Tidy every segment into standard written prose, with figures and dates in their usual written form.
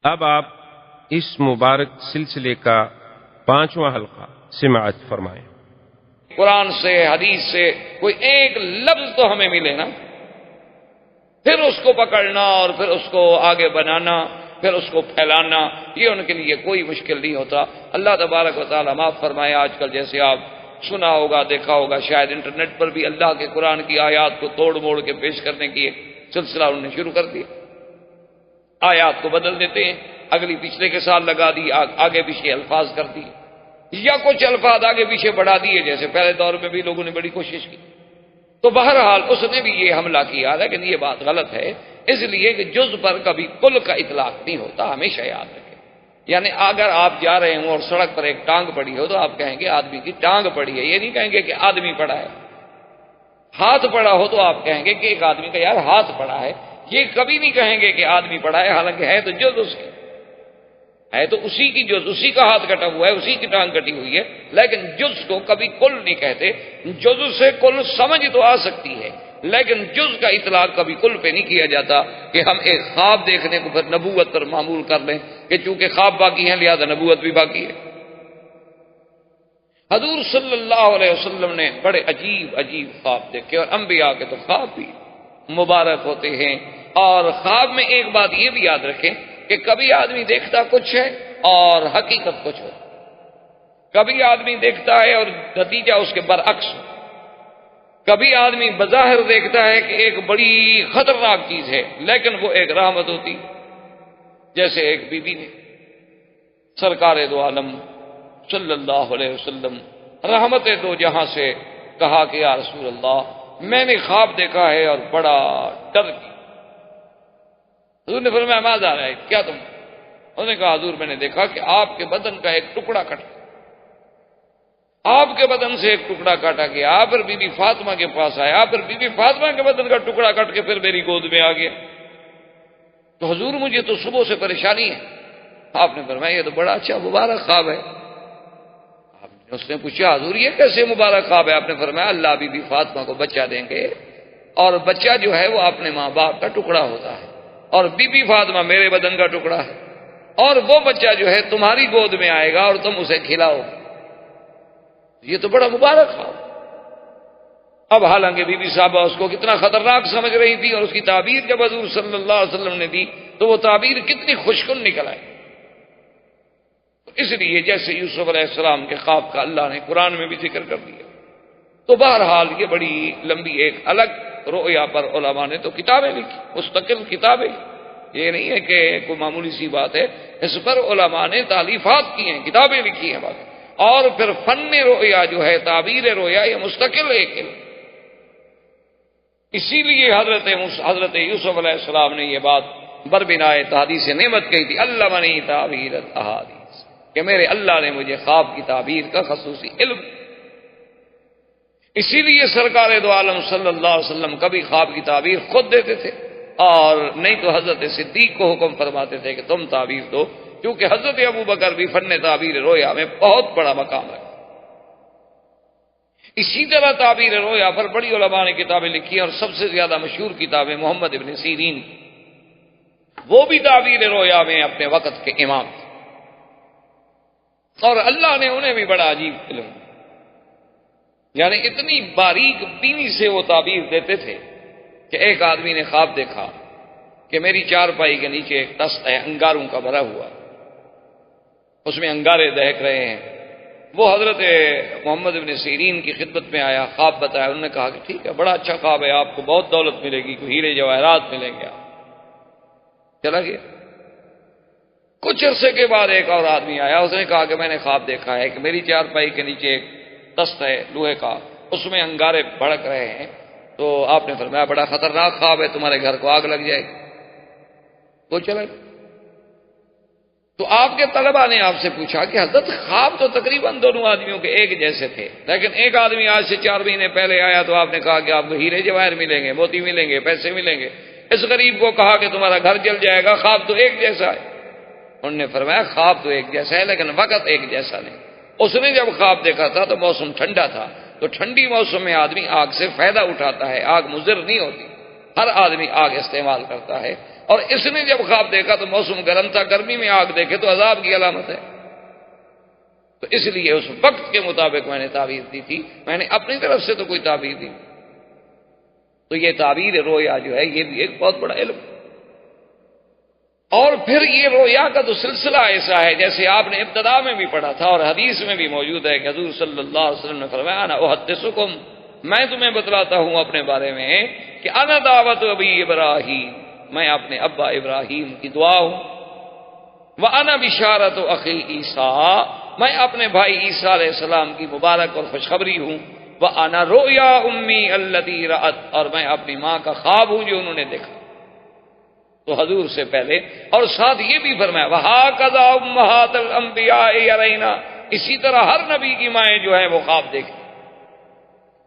اب آپ اس مبارک سلسلے کا 5واں حلقہ سماعت فرمائیں۔ قرآن سے، حدیث سے کوئی ایک لفظ تو ہمیں ملے نا، پھر اس کو پکڑنا اور پھر اس کو آگے بنانا، پھر اس کو پھیلانا، یہ ان کے لیے کوئی مشکل نہیں ہوتا۔ اللہ تبارک و تعالیٰ معاف فرمائے، آج کل جیسے آپ سنا ہوگا، دیکھا ہوگا، شاید انٹرنیٹ پر بھی اللہ کے قرآن کی آیات کو توڑ موڑ کے پیش کرنے کی ایک سلسلہ انہوں نے شروع کر دیا۔ آیات کو بدل دیتے ہیں، اگلی پچھلے کے ساتھ لگا دی، آگے پیچھے الفاظ کر دی، یا کچھ الفاظ آگے پیچھے بڑھا دیے، جیسے پہلے دور میں بھی لوگوں نے بڑی کوشش کی۔ تو بہرحال اس نے بھی یہ حملہ کیا، لیکن یہ بات غلط ہے، اس لیے کہ جز پر کبھی کل کا اطلاق نہیں ہوتا، ہمیشہ یاد رکھیں۔ یعنی اگر آپ جا رہے ہوں اور سڑک پر ایک ٹانگ پڑی ہو تو آپ کہیں گے آدمی کی ٹانگ پڑی ہے، یہ نہیں کہیں گے کہ آدمی پڑا ہے۔ ہاتھ پڑا ہو تو آپ کہیں گے کہ ایک آدمی کا یار ہاتھ پڑا ہے، یہ کبھی نہیں کہیں گے کہ آدمی پڑا ہے، حالانکہ ہے تو جز اس کی، ہے تو اسی کی جز، اسی کا ہاتھ کٹا ہوا ہے، اسی کی ٹانگ کٹی ہوئی ہے، لیکن جز کو کبھی کل نہیں کہتے۔ جز سے کل سمجھ تو آ سکتی ہے، لیکن جز کا اطلاق کبھی کل پہ نہیں کیا جاتا کہ ہم ایک خواب دیکھنے کو پھر نبوت پر معمول کر لیں کہ چونکہ خواب باقی ہیں لہذا نبوت بھی باقی ہے۔ حضور صلی اللہ علیہ وسلم نے بڑے عجیب عجیب خواب دیکھے، اور انبیاء کے تو خواب بھی مبارک ہوتے ہیں۔ اور خواب میں ایک بات یہ بھی یاد رکھیں کہ کبھی آدمی دیکھتا کچھ ہے اور حقیقت کچھ ہو، کبھی آدمی دیکھتا ہے اور نتیجہ اس کے برعکس ہو، کبھی آدمی بظاہر دیکھتا ہے کہ ایک بڑی خطرناک چیز ہے لیکن وہ ایک رحمت ہوتی، جیسے ایک بی بی نے سرکار دو عالم صلی اللہ علیہ وسلم رحمت دو جہاں سے کہا کہ یا رسول اللہ میں نے خواب دیکھا ہے اور بڑا ڈر گیا۔ حضور نے فرمایا ماذا رہا ہے، کیا تم؟ انہوں نے کہا حضور میں نے دیکھا کہ آپ کے بدن کا ایک ٹکڑا کٹ گیا، آپ کے بدن سے ایک ٹکڑا کاٹا گیا، پھر بی بی فاطمہ کے پاس آیا، پھر بی بی فاطمہ کے بدن کا ٹکڑا کٹ کے پھر میری گود میں آ گیا، تو حضور مجھے تو صبح سے پریشانی ہے۔ آپ نے فرمایا یہ تو بڑا اچھا مبارک خواب ہے۔ اس نے پوچھا حضور یہ کیسے مبارک خواب ہے؟ آپ نے فرمایا اللہ بی بی فاطمہ کو بچہ دیں گے، اور بچہ جو ہے وہ اپنے ماں باپ کا ٹکڑا ہوتا ہے، اور بی بی فاطمہ میرے بدن کا ٹکڑا ہے، اور وہ بچہ جو ہے تمہاری گود میں آئے گا اور تم اسے کھلاؤ۔ یہ تو بڑا مبارک خواب۔ اب حالانکہ بی بی صاحبہ اس کو کتنا خطرناک سمجھ رہی تھی، اور اس کی تعبیر جب حضور صلی اللہ علیہ وسلم نے دی تو وہ تعبیر کتنی خوشکن نکل آئی۔ اس لیے جیسے یوسف علیہ السلام کے خواب کا اللہ نے قرآن میں بھی ذکر کر دیا، تو بہرحال یہ بڑی لمبی ایک الگ رؤیا پر علماء نے تو کتابیں لکھی، مستقل کتابیں، یہ نہیں ہے کہ کوئی معمولی سی بات ہے، اس پر علماء نے تالیفات کی ہیں، کتابیں لکھی ہیں بات۔ اور پھر فن رؤیا جو ہے، تعبیر رؤیا، یہ مستقل ایک علم۔ اسی لیے حضرت یوسف علیہ السلام نے یہ بات بربنائے تحدیث نعمت کہی تھی، علمنی تعبیر الاحادیث، کہ میرے اللہ نے مجھے خواب کی تعبیر کا خصوصی علم۔ اسی لیے سرکار دو عالم صلی اللہ علیہ وسلم کبھی خواب کی تعبیر خود دیتے تھے، اور نہیں تو حضرت صدیق کو حکم فرماتے تھے کہ تم تعبیر دو، کیونکہ حضرت ابو بکر بھی فن تعبیر رویا میں بہت بڑا مقام ہے۔ اسی طرح تعبیر رویا پر بڑی علماء نے کتابیں لکھی ہیں، اور سب سے زیادہ مشہور کتابیں محمد ابن سیرین، وہ بھی تعبیر رویا میں اپنے وقت کے امام تھے، اور اللہ نے انہیں بھی بڑا عجیب علم، یعنی اتنی باریک بینی سے وہ تعبیر دیتے تھے کہ ایک آدمی نے خواب دیکھا کہ میری چارپائی کے نیچے ایک تخت ہے انگاروں کا بھرا ہوا، اس میں انگارے دہک رہے ہیں۔ وہ حضرت محمد ابن سیرین کی خدمت میں آیا، خواب بتایا، انہوں نے کہا کہ ٹھیک ہے بڑا اچھا خواب ہے، آپ کو بہت دولت ملے گی، کوئی ہیرے جواہرات ملیں گے، آپ چلا گیا۔ کچھ عرصے کے بعد ایک اور آدمی آیا، اس نے کہا کہ میں نے خواب دیکھا ہے کہ میری چارپائی کے نیچے ایک تخت ہے لوہے کا، اس میں انگارے بھڑک رہے ہیں، تو آپ نے فرمایا بڑا خطرناک خواب ہے، تمہارے گھر کو آگ لگ جائے گی۔ وہ چلا گیا۔ تو آپ کے طلباء نے آپ سے پوچھا کہ حضرت خواب تو تقریباً دونوں آدمیوں کے ایک جیسے تھے، لیکن ایک آدمی آج سے 4 مہینے پہلے آیا تو آپ نے کہا کہ آپ کو ہیرے جواہر ملیں گے، موتی ملیں گے، پیسے ملیں گے، اس غریب کو کہا کہ تمہارا گھر جل جائے گا، خواب تو ایک جیسا ہے۔ انہوں نے فرمایا خواب تو ایک جیسا ہے لیکن وقت ایک جیسا نہیں۔ اس نے جب خواب دیکھا تھا تو موسم ٹھنڈا تھا، تو ٹھنڈی موسم میں آدمی آگ سے فائدہ اٹھاتا ہے، آگ مضر نہیں ہوتی، ہر آدمی آگ استعمال کرتا ہے، اور اس نے جب خواب دیکھا تو موسم گرم تھا، گرمی میں آگ دیکھے تو عذاب کی علامت ہے، تو اس لیے اس وقت کے مطابق میں نے تعبیر دی تھی، میں نے اپنی طرف سے تو کوئی تعبیر دی۔ تو یہ تعبیر رویا جو ہے یہ بھی ایک بہت بڑا علم۔ اور پھر یہ رویا کا تو سلسلہ ایسا ہے جیسے آپ نے ابتدا میں بھی پڑھا تھا اور حدیث میں بھی موجود ہے کہ حضور صلی اللہ علیہ وسلم نے فرمایا انا احدثکم، میں تمہیں بتلاتا ہوں اپنے بارے میں کہ انا دعوت ابی ابراہیم، میں اپنے ابا ابراہیم کی دعا ہوں، وانا بشارت اخی عیسیٰ، میں اپنے بھائی عیسیٰ علیہ السلام کی مبارک اور خوشخبری ہوں، وانا رؤیا امی التی رأت، اور میں اپنی ماں کا خواب ہوں جو انہوں نے دیکھا۔ تو حضور سے پہلے اور ساتھ یہ بھی فرمایا وَهَكَذَا أُمَّهَاتُ الْأَنبِيَاءِ يَرَيْنَا، اسی طرح ہر نبی کی مائیں جو ہیں وہ خواب دیکھیں۔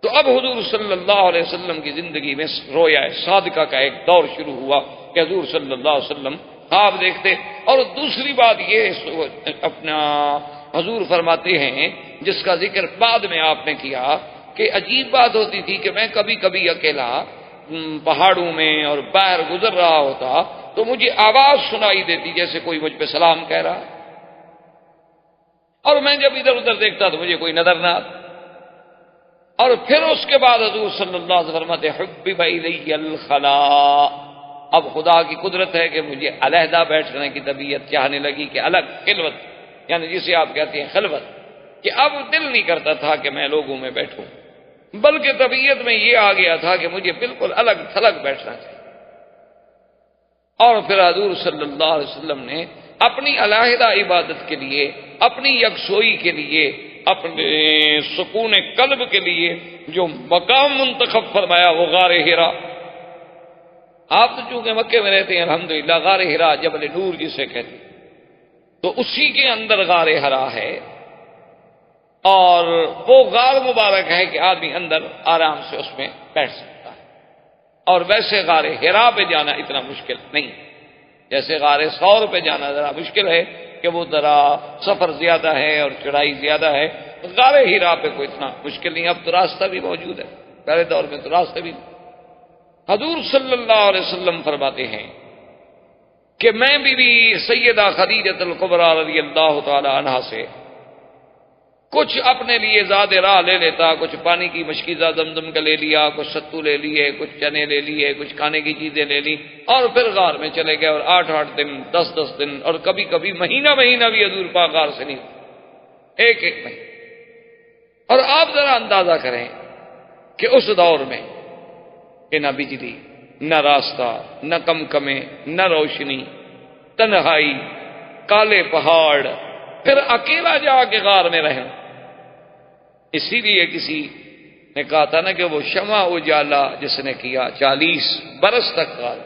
تو اب حضور صلی اللہ علیہ وسلم کی زندگی میں رویا صادقہ کا ایک دور شروع ہوا کہ حضور صلی اللہ علیہ وسلم خواب دیکھتے۔ اور دوسری بات یہ اپنا حضور فرماتے ہیں جس کا ذکر بعد میں آپ نے کیا کہ عجیب بات ہوتی تھی کہ میں کبھی کبھی اکیلا پہاڑوں میں اور باہر گزر رہا ہوتا تو مجھے آواز سنائی دیتی جیسے کوئی مجھ پہ سلام کہہ رہا، اور میں جب ادھر ادھر دیکھتا تو مجھے کوئی نظر نہ آتا۔ اور پھر اس کے بعد حضور صلی اللہ علیہ وسلم فرماتے حبب الی الخلاء، اب خدا کی قدرت ہے کہ مجھے علیحدہ بیٹھنے کی طبیعت چاہنے لگی کہ الگ، خلوت یعنی جسے آپ کہتے ہیں خلوت، کہ اب دل نہیں کرتا تھا کہ میں لوگوں میں بیٹھوں، بلکہ طبیعت میں یہ آ گیا تھا کہ مجھے بالکل الگ تھلگ بیٹھنا چاہیے۔ اور پھر حضور صلی اللہ علیہ وسلم نے اپنی علیحدہ عبادت کے لیے، اپنی یکسوئی کے لیے، اپنے سکون قلب کے لیے جو مقام منتخب فرمایا وہ غار حرا۔ آپ تو چونکہ مکے میں رہتے ہیں الحمدللہ، غار حرا جبل نور جسے کہتے ہیں، تو اسی کے اندر غار حرا ہے، اور وہ غار مبارک ہے کہ آدمی اندر آرام سے اس میں بیٹھ سکتا ہے۔ اور ویسے غار حرا پہ جانا اتنا مشکل نہیں، جیسے غار ثور پہ جانا ذرا مشکل ہے کہ وہ ذرا سفر زیادہ ہے اور چڑھائی زیادہ ہے، غار حرا پہ کوئی اتنا مشکل نہیں، اب تو راستہ بھی موجود ہے، پہلے دور میں تو راستہ بھی نہیں۔ حضور صلی اللہ علیہ وسلم فرماتے ہیں کہ میں بھی سیدہ خدیجہ الکبریٰ رضی اللہ تعالی عنہا سے کچھ اپنے لیے زاد راہ لے لیتا، کچھ پانی کی مشکیزہ زمزم کا لے لیا، کچھ ستو لے لیے، کچھ چنے لے لیے، کچھ کھانے کی چیزیں لے لی، اور پھر غار میں چلے گئے، اور 8 دن 10 دن اور کبھی کبھی مہینہ بھی حضور پاک غار سے نہیں، ایک مہینہ۔ اور آپ ذرا اندازہ کریں کہ اس دور میں کہ نہ بجلی، نہ راستہ، نہ کمکمیں، نہ روشنی، تنہائی، کالے پہاڑ، پھر اکیلا جا کے غار میں رہنا۔ اسی لیے کسی نے کہا تھا نا کہ وہ شمع اجالا جس نے کیا 40 برس تک غار،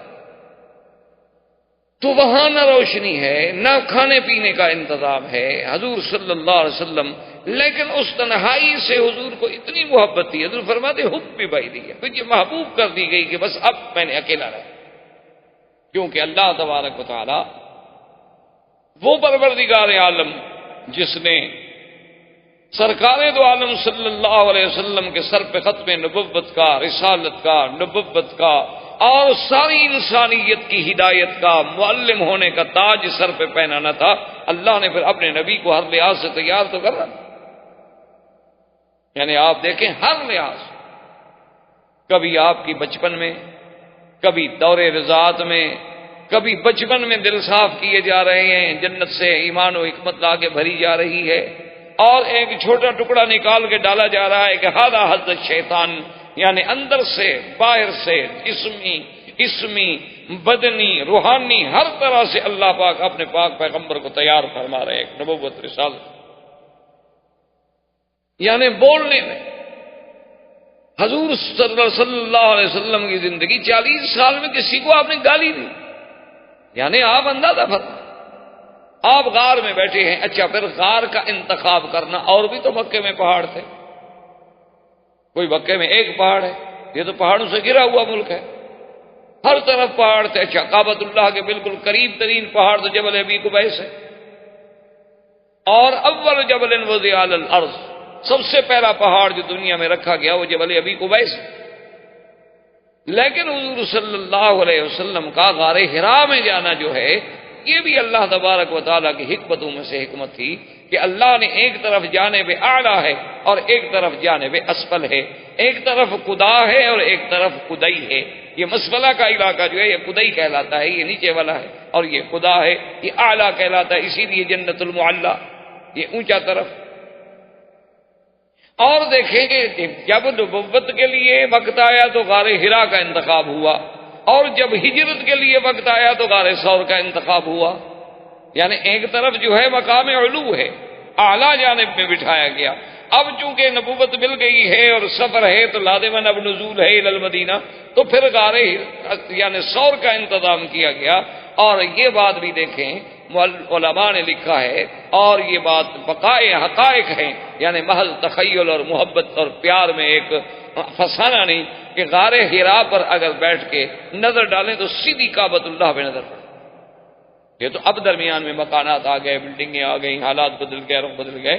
تو وہاں نہ روشنی ہے، نہ کھانے پینے کا انتظام ہے، حضور صلی اللہ علیہ وسلم، لیکن اس تنہائی سے حضور کو اتنی محبت تھی، حضور فرماتے حب بھی بھائی دی ہے، مجھے محبوب کر دی گئی کہ بس اب میں نے اکیلا رہا، کیونکہ اللہ تبارک و تعالی وہ پروردگار عالم جس نے سرکار دو عالم صلی اللہ علیہ وسلم کے سر پہ ختم نبوت کا، رسالت کا، نبوت کا اور ساری انسانیت کی ہدایت کا، معلم ہونے کا تاج سر پہ پہنانا تھا، اللہ نے پھر اپنے نبی کو ہر لحاظ سے تیار تو کرنا، یعنی آپ دیکھیں ہر لحاظ، کبھی آپ کی بچپن میں، کبھی دور رضاعت میں، کبھی بچپن میں دل صاف کیے جا رہے ہیں، جنت سے ایمان و حکمت لا کے بھری جا رہی ہے، اور ایک چھوٹا ٹکڑا نکال کے ڈالا جا رہا ہے کہ ہادہ حضرت شیطان، یعنی اندر سے باہر سے اسمی بدنی روحانی ہر طرح سے اللہ پاک اپنے پاک پیغمبر کو تیار فرما رہے ہیں، نبوت رسالت، یعنی بولنے میں حضور صلی اللہ علیہ وسلم کی زندگی 40 سال میں کسی کو آپ نے گالی دی، یعنی آپ اندازہ فرمائیں، آپ غار میں بیٹھے ہیں۔ اچھا، پھر غار کا انتخاب کرنا، اور بھی تو مکے میں پہاڑ تھے، کوئی مکے میں ایک پہاڑ ہے، یہ تو پہاڑوں سے گھرا ہوا ملک ہے، ہر طرف پہاڑ تھے۔ اچھا، کعبۃ اللہ کے بالکل قریب ترین پہاڑ تو جبل ابی قبیس ہے، اور اول جبل وضع علی الارض، سب سے پہلا پہاڑ جو دنیا میں رکھا گیا وہ جبل ابی قبیس ہے۔ لیکن حضور صلی اللہ علیہ وسلم کا غار حرا میں جانا جو ہے یہ بھی اللہ تبارک و تعالیٰ کی حکمتوں میں سے حکمت تھی کہ اللہ نے ایک طرف جانب اعلیٰ ہے اور ایک طرف جانب اسفل ہے، ایک طرف قدا ہے اور ایک طرف قدئی ہے۔ یہ مسفلہ کا علاقہ جو ہے یہ قدئی کہلاتا ہے، یہ نیچے والا ہے، اور یہ قدا ہے، یہ اعلیٰ کہلاتا ہے، اسی لیے جنت المعلیٰ یہ اونچا طرف۔ اور دیکھیں کہ جب نبوت کے لیے وقت آیا تو غار حرا کا انتخاب ہوا، اور جب ہجرت کے لیے وقت آیا تو غار ثور کا انتخاب ہوا۔ یعنی ایک طرف جو ہے مقام علو ہے، اعلیٰ جانب میں بٹھایا گیا۔ اب چونکہ نبوت مل گئی ہے اور سفر ہے تو لازماً اب نزول ہے الی المدینہ، تو پھر غار یعنی ثور کا انتظام کیا گیا۔ اور یہ بات بھی دیکھیں علماء نے لکھا ہے، اور یہ بات بقائے حقائق ہیں، یعنی محض تخیل اور محبت اور پیار میں ایک فسانہ نہیں، کہ غار حرا پر اگر بیٹھ کے نظر ڈالیں تو سیدھی کعبۃ اللہ پہ نظر پڑے۔ یہ تو اب درمیان میں مکانات آ گئے، بلڈنگیں آ گئی، حالات بدل گئے، رخ بدل گئے،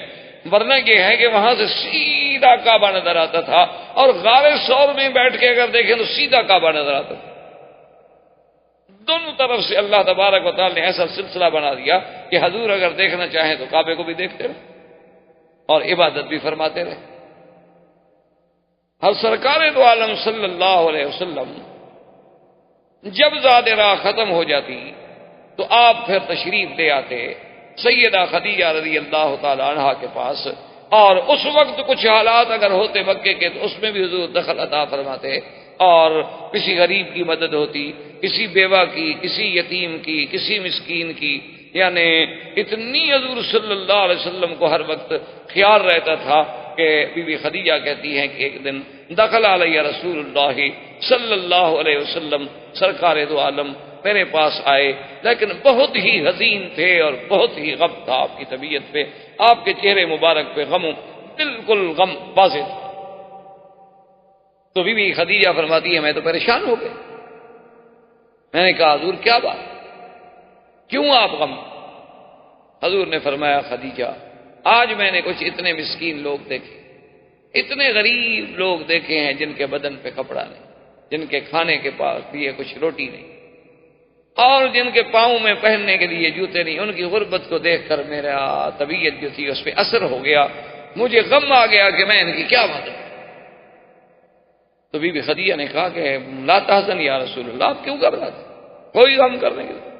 ورنہ یہ ہے کہ وہاں سے سیدھا کعبہ نظر آتا تھا، اور غار ثور میں بیٹھ کے اگر دیکھیں تو سیدھا کعبہ نظر آتا تھا۔ دونوں طرف سے اللہ تبارک و تعالی نے ایسا سلسلہ بنا دیا کہ حضور اگر دیکھنا چاہیں تو کعبے کو بھی دیکھتے رہے اور عبادت بھی فرماتے رہے۔ اور سرکار دو عالم صلی اللہ علیہ وسلم جب ذات راہ ختم ہو جاتی تو آپ پھر تشریف لے آتے سیدہ خدیجہ رضی اللہ تعالی عنہا کے پاس، اور اس وقت کچھ حالات اگر ہوتے مکے کے تو اس میں بھی حضور دخل عطا فرماتے، اور کسی غریب کی مدد ہوتی، کسی بیوہ کی، کسی یتیم کی، کسی مسکین کی، یعنی اتنی حضور صلی اللہ علیہ وسلم کو ہر وقت خیال رہتا تھا کہ بی بی خدیجہ کہتی ہیں کہ ایک دن دخل علیہ رسول اللہ صلی اللہ علیہ وسلم، سرکار دو عالم میرے پاس آئے، لیکن بہت ہی حزین تھے اور بہت ہی غم تھا آپ کی طبیعت پہ، آپ کے چہرے مبارک پہ غم، بالکل غم واضح تھا۔ تو بی بی خدیجہ فرماتی ہے میں تو پریشان ہو گئے، میں نے کہا حضور کیا بات، کیوں آپ غم؟ حضور نے فرمایا خدیجہ آج میں نے کچھ اتنے مسکین لوگ دیکھے، اتنے غریب لوگ دیکھے ہیں جن کے بدن پہ کپڑا نہیں، جن کے کھانے کے پاس لیے کچھ روٹی نہیں، اور جن کے پاؤں میں پہننے کے لیے جوتے نہیں۔ ان کی غربت کو دیکھ کر میرا طبیعت جو تھی اس پہ اثر ہو گیا، مجھے غم آ گیا کہ میں ان کی کیا مدد۔ تو بی بی خدیجہ نے کہا کہ لا تحزن یا رسول اللہ، آپ کیوں گھبراتے، کوئی غم کرنے کے لیے۔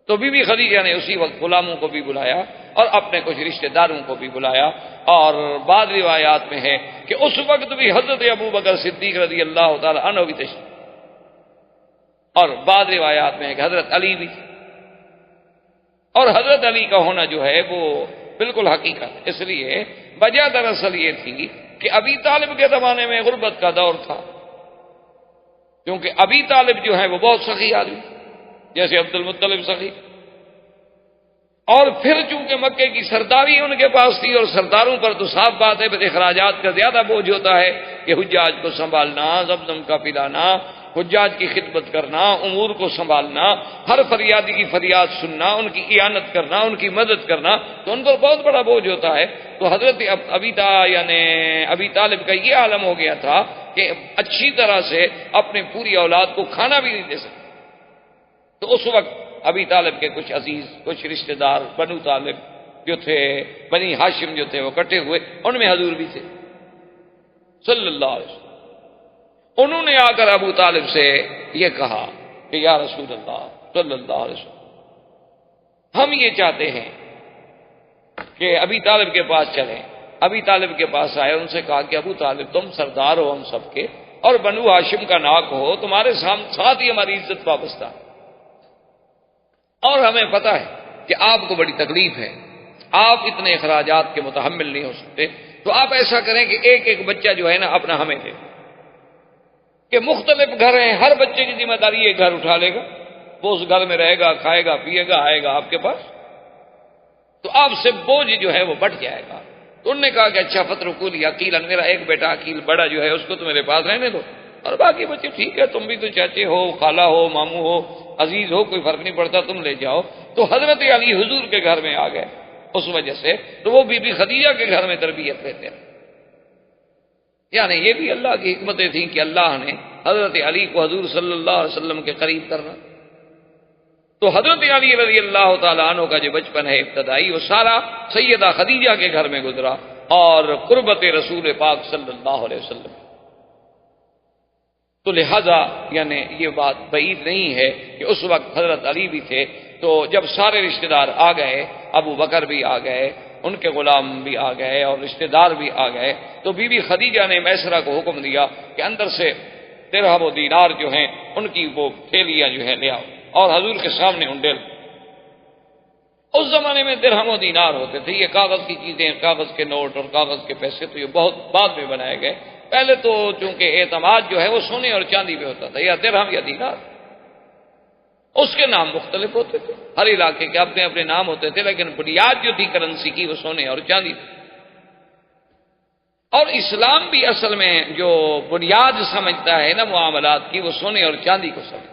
تو بی بی خدیجہ نے اسی وقت غلاموں کو بھی بلایا اور اپنے کچھ رشتہ داروں کو بھی بلایا، اور بعض روایات میں ہے کہ اس وقت بھی حضرت ابوبکر صدیق رضی اللہ تعالی عنہ بھی تشریف، اور بعض روایات میں ہے کہ حضرت علی بھی، اور حضرت علی کا ہونا جو ہے وہ بالکل حقیقت، اس لیے وجہ دراصل یہ تھی کہ ابی طالب کے زمانے میں غربت کا دور تھا، کیونکہ ابی طالب جو ہے وہ بہت سخی آدمی جیسے عبد المطلب سخی، اور پھر چونکہ مکے کی سرداری ان کے پاس تھی، اور سرداروں پر تو صاف بات ہے پھر اخراجات کا زیادہ بوجھ ہوتا ہے کہ حجاج کو سنبھالنا، زمزم کا پلانا، حجاج کی خدمت کرنا، امور کو سنبھالنا، ہر فریادی کی فریاد سننا، ان کی اعانت کرنا، ان کی مدد کرنا، تو ان پر بہت بڑا بوجھ ہوتا ہے۔ تو حضرت ابی طالب کا یہ عالم ہو گیا تھا کہ اچھی طرح سے اپنی پوری اولاد کو کھانا بھی نہیں دے سکتے۔ تو اس وقت ابی طالب کے کچھ عزیز، کچھ رشتہ دار بنو طالب جو تھے، بنی ہاشم جو تھے وہ کٹے ہوئے، ان میں حضور بھی تھے صلی اللہ علیہ وسلم۔ انہوں نے آ کر ابو طالب سے یہ کہا کہ یا رسول اللہ صلی اللہ علیہ وسلم، ہم یہ چاہتے ہیں کہ ابی طالب کے پاس چلیں۔ ابی طالب کے پاس آئے، ان سے کہا کہ ابو طالب تم سردار ہو ہم سب کے، اور بنو ہاشم کا ناک ہو، تمہارے ساتھ ہی ہماری عزت وابستہ، اور ہمیں پتہ ہے کہ آپ کو بڑی تکلیف ہے، آپ اتنے اخراجات کے متحمل نہیں ہو سکتے، تو آپ ایسا کریں کہ ایک ایک بچہ جو ہے نا اپنا ہمیں دے، کہ مختلف گھر ہیں، ہر بچے کی ذمہ داری ایک گھر اٹھا لے گا، وہ اس گھر میں رہے گا، کھائے گا، پیے گا، آئے گا آپ کے پاس، تو آپ سے بوجھ جو ہے وہ بڑھ جائے گا۔ تو انہوں نے کہا کہ اچھا فترکونی عقیلا، میرا ایک بیٹا عقیل بڑا جو ہے اس کو تو میرے پاس رہنے دو، اور باقی بچے ٹھیک ہے، تم بھی تو چاچے ہو، خالہ ہو، ماموں ہو، عزیز ہو، کوئی فرق نہیں پڑتا، تم لے جاؤ۔ تو حضرت علی حضور کے گھر میں آ گئے، اس وجہ سے تو وہ بی بی خدیجہ کے گھر میں تربیت لیتے ہیں۔ یعنی یہ بھی اللہ کی حکمتیں تھیں کہ اللہ نے حضرت علی کو حضور صلی اللہ علیہ وسلم کے قریب کرنا. تو حضرت علی رضی اللہ تعالیٰ عنہ کا جو بچپن ہے ابتدائی، وہ سارا سیدہ خدیجہ کے گھر میں گزرا اور قربت رسول پاک صلی اللہ علیہ وسلم. تو لہذا یعنی یہ بات بعید نہیں ہے کہ اس وقت حضرت علی بھی تھے، تو جب سارے رشتہ دار آ گئے، ابو بکر بھی آ گئے، ان کے غلام بھی آ گئے اور رشتہ دار بھی آ گئے، تو بی بی خدیجہ نے میسرہ کو حکم دیا کہ اندر سے درہم و دینار جو ہیں ان کی وہ تھیلیاں جو ہیں لے آؤ اور حضور کے سامنے انڈیل. اس زمانے میں درہم و دینار ہوتے تھے، یہ کاغذ کی چیزیں، کاغذ کے نوٹ اور کاغذ کے پیسے تو یہ بہت بعد میں بنائے گئے. پہلے تو چونکہ اعتماد جو ہے وہ سونے اور چاندی پہ ہوتا تھا، یا درہم یا دینار. اس کے نام مختلف ہوتے تھے، ہر علاقے کے اپنے اپنے نام ہوتے تھے، لیکن بنیاد جو تھی کرنسی کی وہ سونے اور چاندی تھی. اور اسلام بھی اصل میں جو بنیاد سمجھتا ہے نا معاملات کی، وہ سونے اور چاندی کو سمجھتا.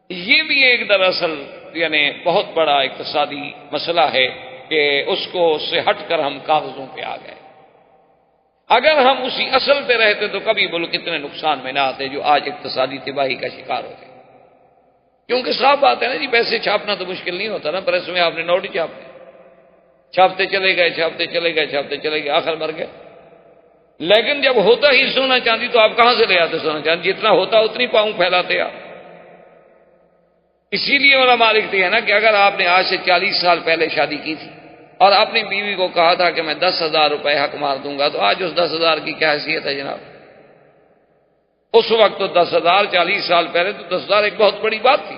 یہ بھی ایک دراصل یعنی بہت بڑا اقتصادی مسئلہ ہے کہ اس کو اس سے ہٹ کر ہم کاغذوں پہ آ گئے. اگر ہم اسی اصل پہ رہتے تو کبھی ملک اتنے نقصان میں نہ آتے جو آج اقتصادی تباہی کا شکار ہوتے. کیونکہ صاف بات ہے نا جی، پیسے چھاپنا تو مشکل نہیں ہوتا نا، پریس میں آپ نے نوٹ ہی چھاپتے چلے گئے، چھاپتے چلے گئے، چھاپتے چلے گئے، آخر مر گئے. لیکن جب ہوتا ہی سونا چاندی تو آپ کہاں سے لے آتے سونا چاندی؟ جتنا ہوتا اتنی پاؤں پھیلاتے آپ. اسی لیے علماء لکھتے ہیں نا کہ اگر آپ نے آج سے 40 سال پہلے شادی کی تھی اور اپنی بیوی کو کہا تھا کہ میں 10,000 روپے حق مار دوں گا، تو آج اس 10,000 کی کیا حیثیت ہے جناب؟ اس وقت تو 10,000 40 سال پہلے تو 10,000 ایک بہت بڑی بات تھی،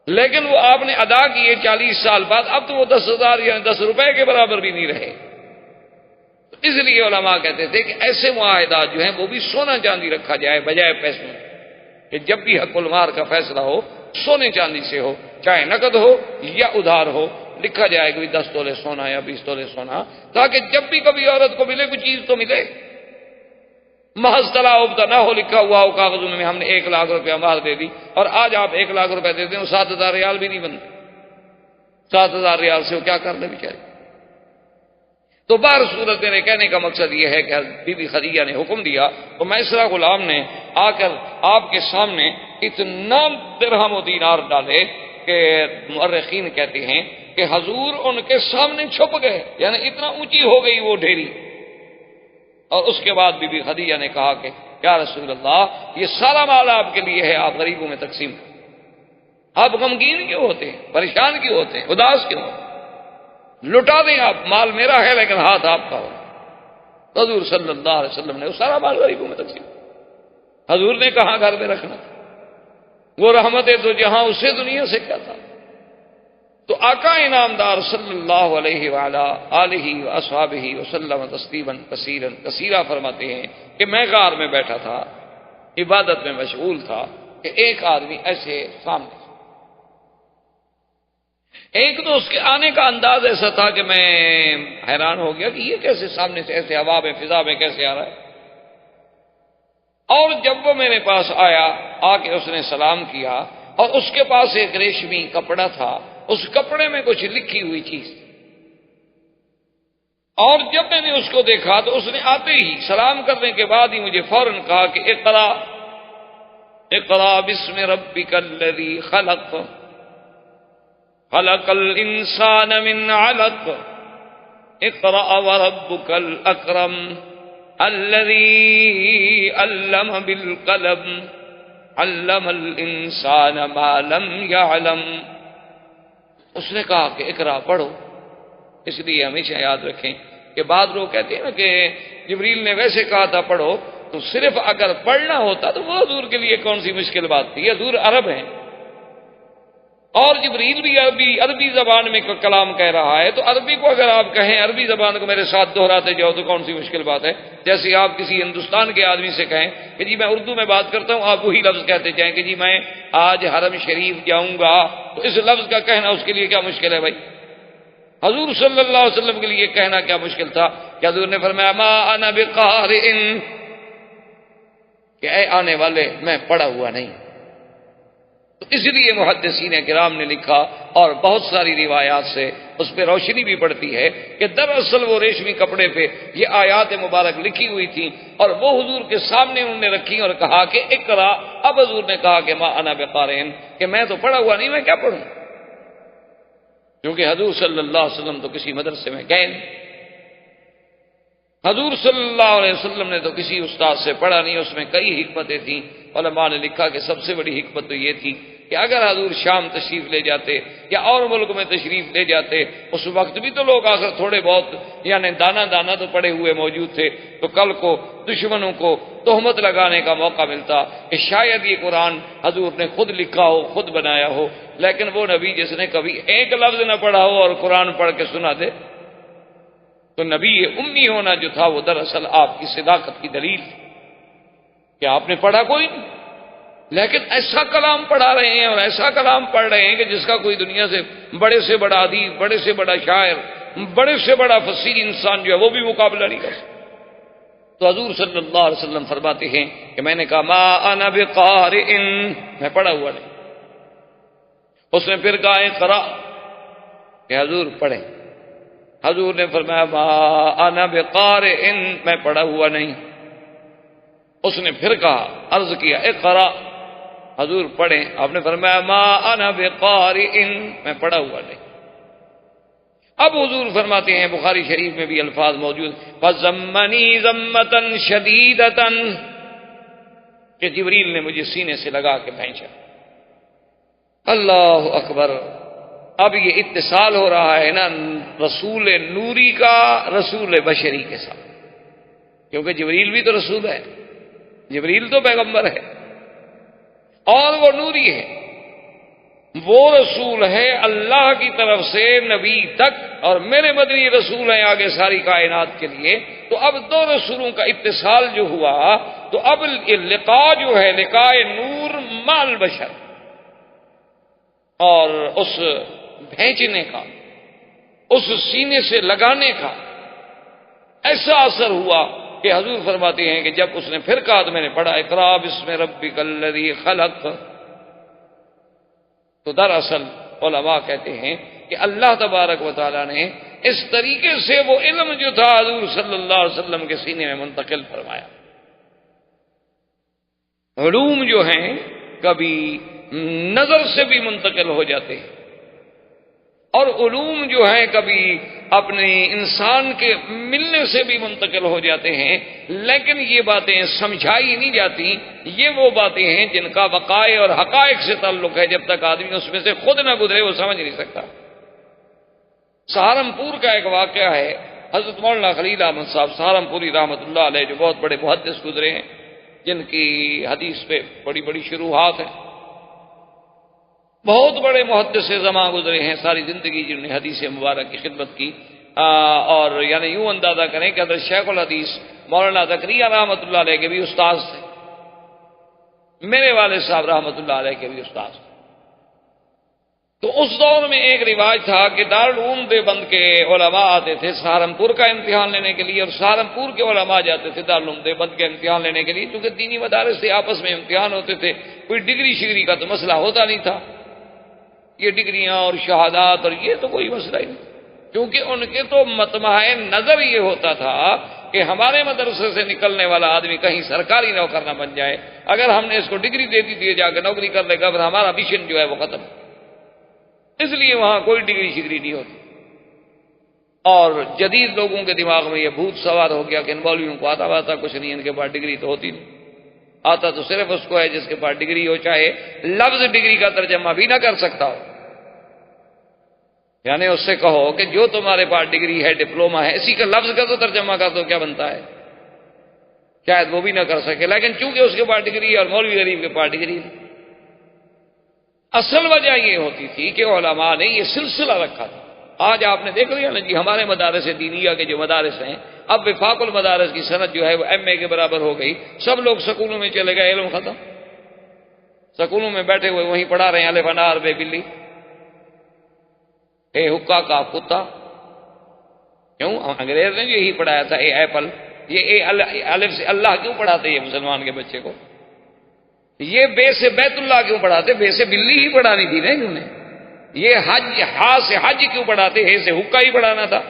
لیکن وہ آپ نے ادا کیے 40 سال بعد. اب تو وہ 10,000 یعنی 10 روپے کے برابر بھی نہیں رہے. تو اس لیے علماء کہتے تھے کہ ایسے معاہدات جو ہیں وہ بھی سونا چاندی رکھا جائے بجائے پیسوں، کہ جب بھی حق المار کا فیصلہ ہو سونے چاندی سے ہو، چاہے نقد ہو یا ادھار ہو، لکھا جائے کہ 10 تولے سونا یا 20 تولے سونا، تاکہ جب بھی کبھی عورت کو ملے کوئی چیز تو ملے. محض طلا ابتا نہ ہو لکھا ہوا ہو کاغذوں میں ہم نے 1 لاکھ روپیہ مہر دے دی اور آج آپ 1 لاکھ روپے دے دیں، وہ 7,000 ریال بھی نہیں بنتے. 7,000 ریال سے وہ کیا کرنے بیچارے. تو بہر صورت میرے کہنے کا مقصد یہ ہے کہ بی بی خدیجہ نے حکم دیا تو میسرہ غلام نے آ کر آپ کے سامنے اتنا درہم و دینار ڈالے کہ مورخین کہتے ہیں کہ حضور ان کے سامنے چھپ گئے، یعنی اتنا اونچی ہو گئی وہ ڈھیری. اور اس کے بعد بی بی خدیجہ نے کہا کہ یا رسول اللہ، یہ سارا مال آپ کے لیے ہے، آپ غریبوں میں تقسیم کریں. آپ غمگین کیوں ہوتے ہیں، پریشان کیوں ہوتے ہیں، اداس کیوں ہوتے ہیں؟ لٹا دیں آپ، مال میرا ہے لیکن ہاتھ آپ کا ہو. حضور صلی اللہ علیہ وسلم نے وہ سارا مال غریبوں میں تقسیم. حضور نے کہاں گھر میں رکھنا، وہ رحمت تو جہاں اسے دنیا سے کیا تھا. تو آقا انعامدار صلی اللہ علیہ وعلا آلہ واصحابہ وسلم تسلیما کثیرا کثیرا فرماتے ہیں کہ میں غار میں بیٹھا تھا، عبادت میں مشغول تھا کہ ایک آدمی ایسے سامنے، ایک تو اس کے آنے کا انداز ایسا تھا کہ میں حیران ہو گیا کہ یہ کیسے سامنے سے ایسے ہوا میں فضا میں کیسے آ رہا ہے. اور جب وہ میرے پاس آیا، آ کے اس نے سلام کیا اور اس کے پاس ایک ریشمی کپڑا تھا، اس کپڑے میں کچھ لکھی ہوئی چیز تھی. اور جب میں نے اس کو دیکھا تو اس نے آتے ہی سلام کرنے کے بعد ہی مجھے فوراً کہا کہ اقرا اقرا بسم ربک الذی خلق خلق الانسان من علق اقرا وربک الاکرم الذی علم بالقلم علم الانسان ما لم یعلم. اس نے کہا کہ اقرا پڑھو. اس لیے ہمیشہ یاد رکھیں کہ بعض لوگ کہتے ہیں نا کہ جبریل نے ویسے کہا تھا پڑھو، تو صرف اگر پڑھنا ہوتا تو وہ حضور کے لیے کون سی مشکل بات تھی. حضور عرب ہیں اور جبریل بھی عربی زبان میں کلام کہہ رہا ہے، تو عربی کو اگر آپ کہیں، عربی زبان کو میرے ساتھ دہراتے جاؤ تو کون سی مشکل بات ہے. جیسے آپ کسی ہندوستان کے آدمی سے کہیں کہ جی میں اردو میں بات کرتا ہوں، آپ وہی لفظ کہتے جائیں کہ جی میں آج حرم شریف جاؤں گا، تو اس لفظ کا کہنا اس کے لیے کیا مشکل ہے بھائی؟ حضور صلی اللہ علیہ وسلم کے لیے کہنا کیا مشکل تھا کہ حضور نے فرمایا ما انا بقارئ، کہ اے آنے والے میں پڑھا ہوا نہیں. تو اس لیے محدثین کرام نے لکھا اور بہت ساری روایات سے اس پہ روشنی بھی پڑتی ہے کہ دراصل وہ ریشمی کپڑے پہ یہ آیات مبارک لکھی ہوئی تھیں اور وہ حضور کے سامنے انہوں نے رکھی اور کہا کہ اقرا. اب حضور نے کہا کہ ما انا بقارئ، کہ میں تو پڑھا ہوا نہیں، میں کیا پڑھوں، کیونکہ حضور صلی اللہ علیہ وسلم تو کسی مدرسے میں گئے نہیں، حضور صلی اللہ علیہ وسلم نے تو کسی استاد سے پڑھا نہیں. اس میں کئی حکمتیں تھیں. علماء نے لکھا کہ سب سے بڑی حکمت تو یہ تھی کہ اگر حضور شام تشریف لے جاتے یا اور ملک میں تشریف لے جاتے، اس وقت بھی تو لوگ آخر تھوڑے بہت یعنی دانا دانا تو پڑے ہوئے موجود تھے، تو کل کو دشمنوں کو تہمت لگانے کا موقع ملتا کہ شاید یہ قرآن حضور نے خود لکھا ہو، خود بنایا ہو. لیکن وہ نبی جس نے کبھی ایک لفظ نہ پڑھا ہو اور قرآن پڑھ کے سنا دے، تو نبی امی ہونا جو تھا وہ دراصل آپ کی صداقت کی دلیل کہ آپ نے پڑھا کوئی نہیں، لیکن ایسا کلام پڑھا رہے ہیں اور ایسا کلام پڑھ رہے ہیں کہ جس کا کوئی دنیا سے بڑا ادیب، بڑے سے بڑا شاعر، بڑے سے بڑا فصیح انسان جو ہے وہ بھی مقابلہ نہیں کر سکتا. تو حضور صلی اللہ علیہ وسلم فرماتے ہیں کہ میں نے کہا ما انا بقارئ، میں پڑھا ہوا نہیں. اس نے پھر کہا اقرا، کہ حضور پڑھیں. حضور نے فرمایا ما انا بقارئ، میں پڑھا ہوا نہیں. اس نے پھر کہا، عرض کیا اقرا، حضور پڑھیں. آپ نے فرمایا ما انا بقارئ، میں پڑھا ہوا نہیں. اب حضور فرماتے ہیں، بخاری شریف میں بھی الفاظ موجود، فَزَمَّنِي زَمَّةً شَدِيدَةً، کہ جبریل نے مجھے سینے سے لگا کے پھینچا. اللہ اکبر. اب یہ اتصال ہو رہا ہے نا رسول نوری کا رسول بشری کے ساتھ، کیونکہ جبریل بھی تو رسول ہے، جبریل تو پیغمبر ہے اور وہ نوری ہے. وہ رسول ہے اللہ کی طرف سے نبی تک، اور میرے مدنی رسول ہیں آگے ساری کائنات کے لیے. تو اب دو رسولوں کا اتصال جو ہوا، تو اب لقاء جو ہے لقاء نور مال بشر، اور اس بھیجنے کا، اس سینے سے لگانے کا ایسا اثر ہوا کہ حضور فرماتے ہیں کہ جب اس نے پھر کہا تو میں نے پڑھا اقرا بسم ربک الذی خلق. تو دراصل علماء کہتے ہیں کہ اللہ تبارک و تعالیٰ نے اس طریقے سے وہ علم جو تھا حضور صلی اللہ علیہ وسلم کے سینے میں منتقل فرمایا. علوم جو ہیں کبھی نظر سے بھی منتقل ہو جاتے ہیں، اور علوم جو ہیں کبھی اپنے انسان کے ملنے سے بھی منتقل ہو جاتے ہیں. لیکن یہ باتیں سمجھائی نہیں جاتی. یہ وہ باتیں ہیں جن کا وقائع اور حقائق سے تعلق ہے. جب تک آدمی اس میں سے خود نہ گزرے وہ سمجھ نہیں سکتا. سہارنپور کا ایک واقعہ ہے، حضرت مولانا خلیل احمد صاحب سہارنپوری رحمۃ اللہ علیہ، جو بہت بڑے محدث گزرے ہیں، جن کی حدیث پہ بڑی بڑی شروحات ہیں، بہت بڑے محدث زماں گزرے ہیں، ساری زندگی جنہوں نے حدیث مبارک کی خدمت کی. اور یعنی یوں اندازہ کریں کہ حضرت شیخ الحدیث مولانا زکریا رحمۃ اللہ علیہ کے بھی استاد تھے، میرے والد صاحب رحمۃ اللہ علیہ کے بھی استاد تھے. تو اس دور میں ایک رواج تھا کہ دارالعلوم دیوبند کے علماء آتے تھے سہارنپور کا امتحان لینے کے لیے، اور سہارنپور کے علماء جاتے تھے دارالعلوم دیوبند کے امتحان لینے کے لیے، کیونکہ دینی مدارس سے آپس میں امتحان ہوتے تھے. کوئی ڈگری شگری کا تو مسئلہ ہوتا نہیں تھا، یہ ڈگریاں اور شہادات اور یہ تو کوئی مسئلہ ہی نہیں، کیونکہ ان کے تو مطمع نظر یہ ہوتا تھا کہ ہمارے مدرسے سے نکلنے والا آدمی کہیں سرکاری نوکر نہ بن جائے. اگر ہم نے اس کو ڈگری دے دی جا کے نوکری کر لے گا پھر ہمارا مشن جو ہے وہ ختم. اس لیے وہاں کوئی ڈگری شگری نہیں ہوتی. اور جدید لوگوں کے دماغ میں یہ بھوت سوار ہو گیا کہ ان مولویوں کو آتا واتا کچھ نہیں، ان کے پاس ڈگری تو ہوتی نہیں. آتا تو صرف اس کو ہے جس کے پاس ڈگری ہو، چاہے لفظ ڈگری کا ترجمہ بھی نہ کر سکتا ہو. یعنی اس سے کہو کہ جو تمہارے پاس ڈگری ہے، ڈپلوما ہے، اسی کا لفظ کا تو ترجمہ کر دو، کیا بنتا ہے؟ شاید وہ بھی نہ کر سکے، لیکن چونکہ اس کے پاس ڈگری ہے اور مولوی غریب کے پاس ڈگری نہیں. اصل وجہ یہ ہوتی تھی کہ علماء نے یہ سلسلہ رکھا تھا. آج آپ نے دیکھ لیا نا جی، ہمارے مدارس دینیہ کے جو مدارس ہیں، اب وفاق المدارس کی سند جو ہے وہ ایم اے کے برابر ہو گئی. سب لوگ سکولوں میں چلے گئے، علم ختم. سکولوں میں بیٹھے ہوئے وہیں پڑھا رہے ہیں الف انار بے بلی، اے حکا کا کتا. کیوں؟ انگریز نے جو یہی پڑھایا تھا، اے ایپل. یہ اے الف سے اللہ کیوں پڑھاتے یہ مسلمان کے بچے کو؟ یہ بے سے بیت اللہ کیوں پڑھاتے؟ بے سے بلی ہی پڑھانی تھی نا انہوں نے. یہ حج، ہا سے حج کیوں پڑھاتے؟ ہے سے حکا ہی پڑھانا تھا.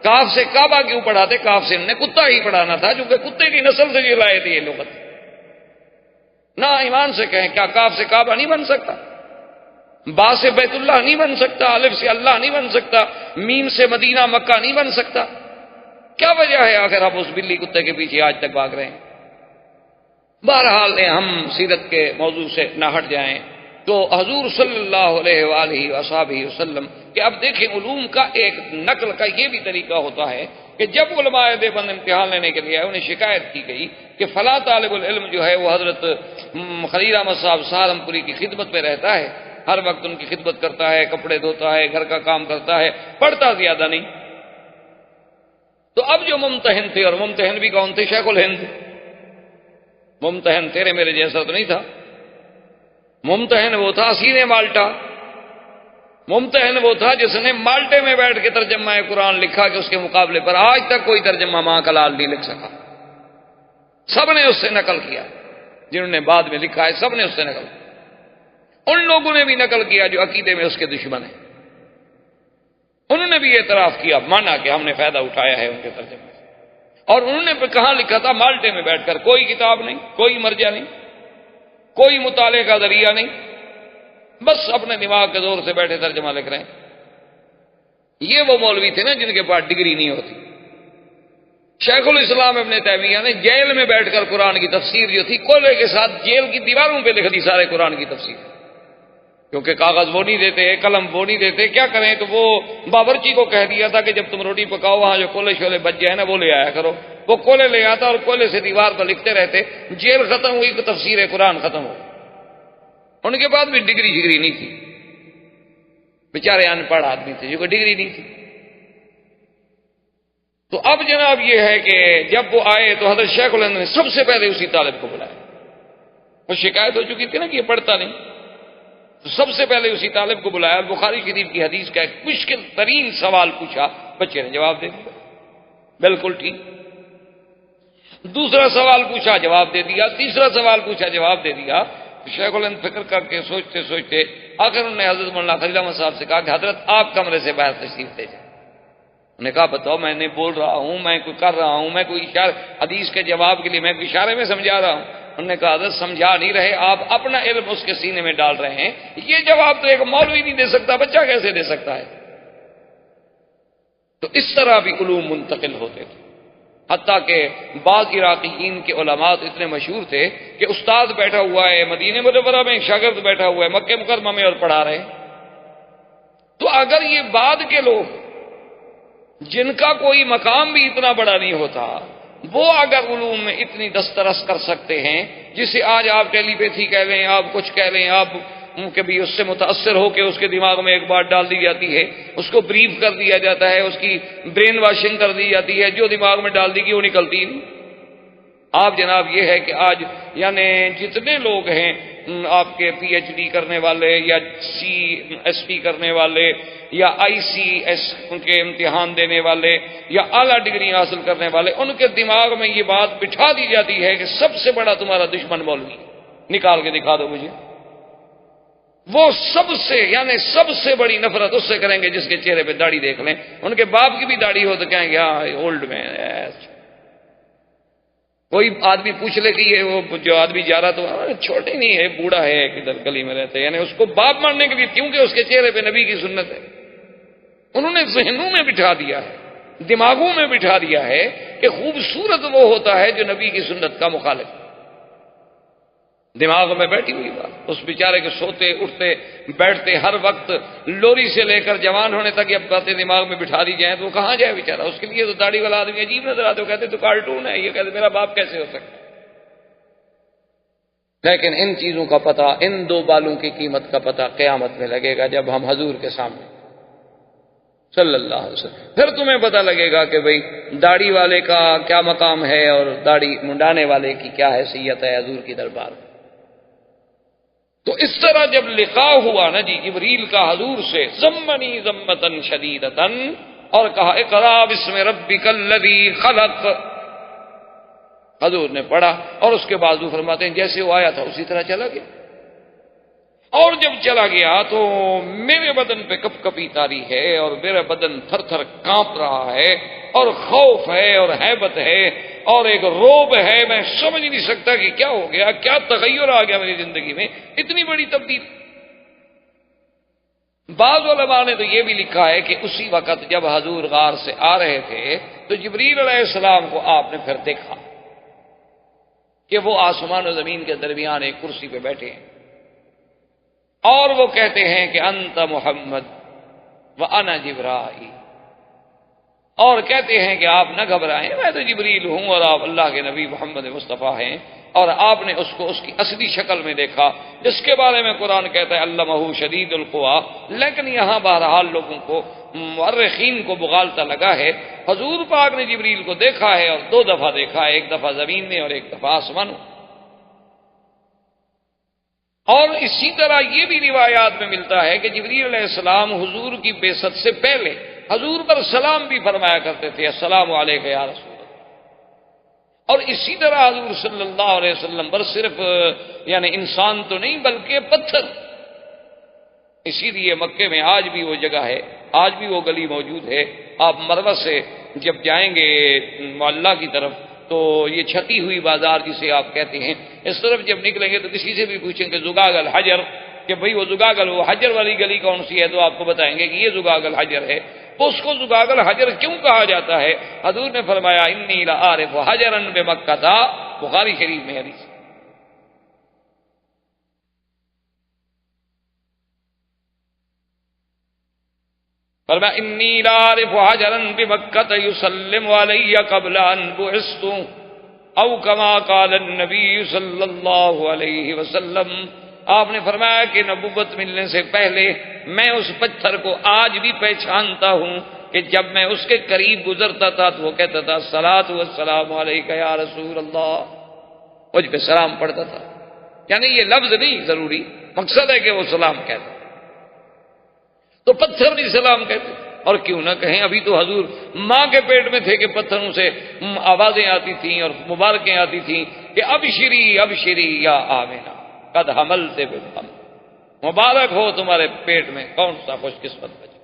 کاف سے کعبہ کیوں پڑھاتے؟ کاف سے انہیں کتا ہی پڑھانا تھا، کیونکہ کتے کی نسل سے یہ لائے تھے یہ لغت. نہ ایمان سے کہیں، کیا کاف سے کعبہ نہیں بن سکتا؟ با سے بیت اللہ نہیں بن سکتا؟ الف سے اللہ نہیں بن سکتا؟ میم سے مدینہ مکہ نہیں بن سکتا؟ کیا وجہ ہے آخر آپ اس بلی کتے کے پیچھے آج تک بھاگ رہے ہیں؟ بہرحال ہم سیرت کے موضوع سے نہ ہٹ جائیں تو حضور صلی اللہ علیہ وآلہ وصحبہ وسلم کہ اب دیکھیں علوم کا ایک نقل کا یہ بھی طریقہ ہوتا ہے کہ جب علماء دیوبند امتحان لینے کے لیے آئے، انہیں شکایت کی گئی کہ فلاں طالب العلم جو ہے وہ حضرت خلیل احمد صاحب سہارنپوری کی خدمت میں رہتا ہے، ہر وقت ان کی خدمت کرتا ہے، کپڑے دھوتا ہے، گھر کا کام کرتا ہے، پڑھتا زیادہ نہیں. تو اب جو ممتحن تھے، اور ممتحن بھی کون تھے؟ شیخ الہند. ممتحن تیرے میرے جیسا تو نہیں تھا، ممتحن وہ تھا سینے مالٹا. ممتحن وہ تھا جس نے مالٹے میں بیٹھ کے ترجمہ قرآن لکھا کہ اس کے مقابلے پر آج تک کوئی ترجمہ ماں کا لال نہیں لکھ سکا. سب نے اس سے نقل کیا، جنہوں نے بعد میں لکھا ہے سب نے اس سے نقل کیا. ان لوگوں نے بھی نقل کیا جو عقیدے میں اس کے دشمن ہیں، انہوں نے بھی اعتراف کیا، مانا کہ ہم نے فائدہ اٹھایا ہے ان کے ترجمے سے. اور انہوں نے کہاں لکھا تھا؟ مالٹے میں بیٹھ کر، کوئی کتاب نہیں، کوئی مرجع نہیں، کوئی مطالعے کا ذریعہ نہیں، بس اپنے دماغ کے زور سے بیٹھے ترجمہ لکھ رہے ہیں. یہ وہ مولوی تھے نا جن کے پاس ڈگری نہیں ہوتی. شیخ الاسلام ابن تیمیہ نے جیل میں بیٹھ کر قرآن کی تفسیر جو تھی کولے کے ساتھ جیل کی دیواروں پہ لکھ دی سارے قرآن کی تفسیر، کیونکہ کاغذ وہ نہیں دیتے، قلم وہ نہیں دیتے. کیا کریں؟ تو وہ باورچی کو کہہ دیا تھا کہ جب تم روٹی پکاؤ وہاں جو کولے شولے بچ جائے نا وہ لے آیا کرو. وہ کولے لے آتا اور کولے سے دیوار پر لکھتے رہتے. جیل ختم ہوئی تو تفسیر قرآن ختم ہو. ان کے بعد بھی ڈگری شگری نہیں تھی، بیچارے ان پڑھ آدمی تھے جو کوئی ڈگری نہیں تھی. تو اب جناب یہ ہے کہ جب وہ آئے تو حضرت شیخ الہند نے سب سے پہلے اسی طالب کو بلایا. وہ شکایت ہو چکی تھی نا کہ یہ پڑھتا نہیں، تو سب سے پہلے اسی طالب کو بلایا. بخاری شریف کی حدیث کا ایک مشکل ترین سوال پوچھا، بچے نے جواب دے دیا، بالکل ٹھیک. دوسرا سوال پوچھا، جواب دے دیا. تیسرا سوال پوچھا، جواب دے دیا. شیخ الہند فکر کر کے سوچتے سوچتے آخر انہوں نے حضرت مولانا خلیل احمد صاحب سے کہا کہ حضرت آپ کمرے سے باہر تشریف لے جائیں. انہوں نے کہا بتاؤ، میں نے بول رہا ہوں، میں کوئی کر رہا ہوں، میں کوئی اشارہ حدیث کے جواب کے لیے میں کوئی اشارے میں سمجھا رہا ہوں. انہوں نے کہا حضرت سمجھا نہیں رہے، آپ اپنا علم اس کے سینے میں ڈال رہے ہیں. یہ جواب تو ایک مولوی نہیں دے سکتا، بچہ کیسے دے سکتا ہے؟ تو اس طرح بھی علوم منتقل ہوتے تھے. حتیٰ کہ بعض عراقیین کے علماء اتنے مشہور تھے کہ استاد بیٹھا ہوا ہے مدینہ منورہ میں، شاگرد بیٹھا ہوا ہے مکہ مکرمہ میں اور پڑھا رہے ہیں. تو اگر یہ بعد کے لوگ جن کا کوئی مقام بھی اتنا بڑا نہیں ہوتا، وہ اگر علوم میں اتنی دسترس کر سکتے ہیں، جسے آج آپ ٹیلی پیتھی کہہ لیں، آپ کچھ کہہ لیں، آپ کبھی اس سے متاثر ہو کے اس کے دماغ میں ایک بات ڈال دی جاتی ہے، اس کو بریف کر دیا جاتا ہے، اس کی برین واشنگ کر دی جاتی ہے، جو دماغ میں ڈال دی گئی وہ نکلتی نہیں. آپ جناب یہ ہے کہ آج یعنی جتنے لوگ ہیں آپ کے پی ایچ ڈی کرنے والے یا سی ایس پی کرنے والے یا آئی سی ایس ان کے امتحان دینے والے یا اعلیٰ ڈگری حاصل کرنے والے، ان کے دماغ میں یہ بات بٹھا دی جاتی ہے کہ سب سے بڑا تمہارا دشمن مولوی، نکال کے دکھا دو مجھے. وہ سب سے یعنی سب سے بڑی نفرت اس سے کریں گے جس کے چہرے پہ داڑھی دیکھ لیں. ان کے باپ کی بھی داڑھی ہو تو کہیں گے ہاں اولڈ مین. کوئی آدمی پوچھ لے کہ یہ وہ جو آدمی جا رہا تو چھوٹے نہیں ہے، بوڑھا ہے، کدھر گلی میں رہتے، یعنی اس کو باپ ماننے کے لیے، کیونکہ اس کے چہرے پہ نبی کی سنت ہے. انہوں نے ذہنوں میں بٹھا دیا ہے، دماغوں میں بٹھا دیا ہے کہ خوبصورت وہ ہوتا ہے جو نبی کی سنت کا مخالف. دماغ میں بیٹھی ہوئی بات. اس بیچارے کے سوتے اٹھتے بیٹھتے ہر وقت لوری سے لے کر جوان ہونے تک یہ باتیں دماغ میں بٹھا دی جائیں تو وہ کہاں جائے بیچارہ؟ اس کے لیے تو داڑھی والا آدمی عجیب نظر آتے، وہ کہتے تو کارٹون ہے، یہ کہتے میرا باپ کیسے ہو سکتا ہے؟ لیکن ان چیزوں کا پتہ، ان دو بالوں کی قیمت کا پتہ قیامت میں لگے گا جب ہم حضور کے سامنے صلی اللہ علیہ وسلم. پھر تمہیں پتہ لگے گا کہ بھئی داڑھی والے کا کیا مقام ہے اور داڑھی منڈانے والے کی کیا حیثیت ہے حضور کی دربار میں. تو اس طرح جب لقاء ہوا نا جی جبریل کا حضور سے، ضمنی ضمۃ شدیدۃ، اور کہا اقرا بسم ربک الذی خلق. حضور نے پڑھا اور اس کے بعد وہ فرماتے ہیں جیسے وہ آیا تھا اسی طرح چلا گیا. اور جب چلا گیا تو میرے بدن پہ کپ کپی تاری ہے اور میرا بدن تھر تھر کانپ رہا ہے اور خوف ہے اور ہیبت ہے اور ایک روب ہے. میں سمجھ نہیں سکتا کہ کیا ہو گیا, کیا تغیر آ گیا میری زندگی میں, اتنی بڑی تبدیلی. بعض علماء نے تو یہ بھی لکھا ہے کہ اسی وقت جب حضور غار سے آ رہے تھے تو جبریل علیہ السلام کو آپ نے پھر دیکھا کہ وہ آسمان و زمین کے درمیان ایک کرسی پہ بیٹھے ہیں اور وہ کہتے ہیں کہ انت محمد وانا جبرائیل, اور کہتے ہیں کہ آپ نہ گھبرائیں, میں تو جبریل ہوں اور آپ اللہ کے نبی محمد مصطفیٰ ہیں. اور آپ نے اس کو اس کی اصلی شکل میں دیکھا جس کے بارے میں قرآن کہتا ہے علمہ شدید القوا. لیکن یہاں بہرحال لوگوں کو مورخین کو بغالتا لگا ہے. حضور پاک نے جبریل کو دیکھا ہے اور 2 دفعہ دیکھا ہے, ایک دفعہ زمین میں اور ایک دفعہ آسمان میں. اور اسی طرح یہ بھی روایات میں ملتا ہے کہ جبریل علیہ السلام حضور کی بعثت سے پہلے حضور پر سلام بھی فرمایا کرتے تھے, السلام علیکم یا رسول اللہ. اور اسی طرح حضور صلی اللہ علیہ وسلم پر صرف یعنی انسان تو نہیں بلکہ پتھر. اسی لیے مکے میں آج بھی وہ جگہ ہے, آج بھی وہ گلی موجود ہے. آپ مروہ سے جب جائیں گے معلیٰ کی طرف تو یہ چھتی ہوئی بازار جسے آپ کہتے ہیں, اس طرف جب نکلیں گے تو کسی سے بھی پوچھیں کہ زگاگ الحجر, کہ بھئی وہ زگاگ وہ حجر والی گلی کون سی ہے, تو آپ کو بتائیں گے کہ یہ زگاگ الحجر ہے. اس کو زگاگ الحجر کیوں کہا جاتا ہے؟ حضور نے فرمایا انی لعارف حجرا بمکہ تھا, بخاری شریف میں حدیث. فرمایا انی لعارف حجرا بمکہ یسلم علی قبل ان بعثت او کما قال النبی صلی اللہ علیہ وسلم. آپ نے فرمایا کہ نبوت ملنے سے پہلے میں اس پتھر کو آج بھی پہچانتا ہوں کہ جب میں اس کے قریب گزرتا تھا تو وہ کہتا تھا الصلاۃ والسلام علیک یا رسول اللہ, مجھ پہ سلام پڑھتا تھا. یعنی یہ لفظ نہیں ضروری, مقصد ہے کہ وہ سلام کہتا. تو پتھر بھی سلام کہتے, اور کیوں نہ کہیں, ابھی تو حضور ماں کے پیٹ میں تھے کہ پتھروں سے آوازیں آتی تھیں اور مبارکیں آتی تھیں کہ ابشری ابشری یا آمنہ قد حملت بالحمل, مبارک ہو تمہارے پیٹ میں کون سا خوش قسمت بچہ.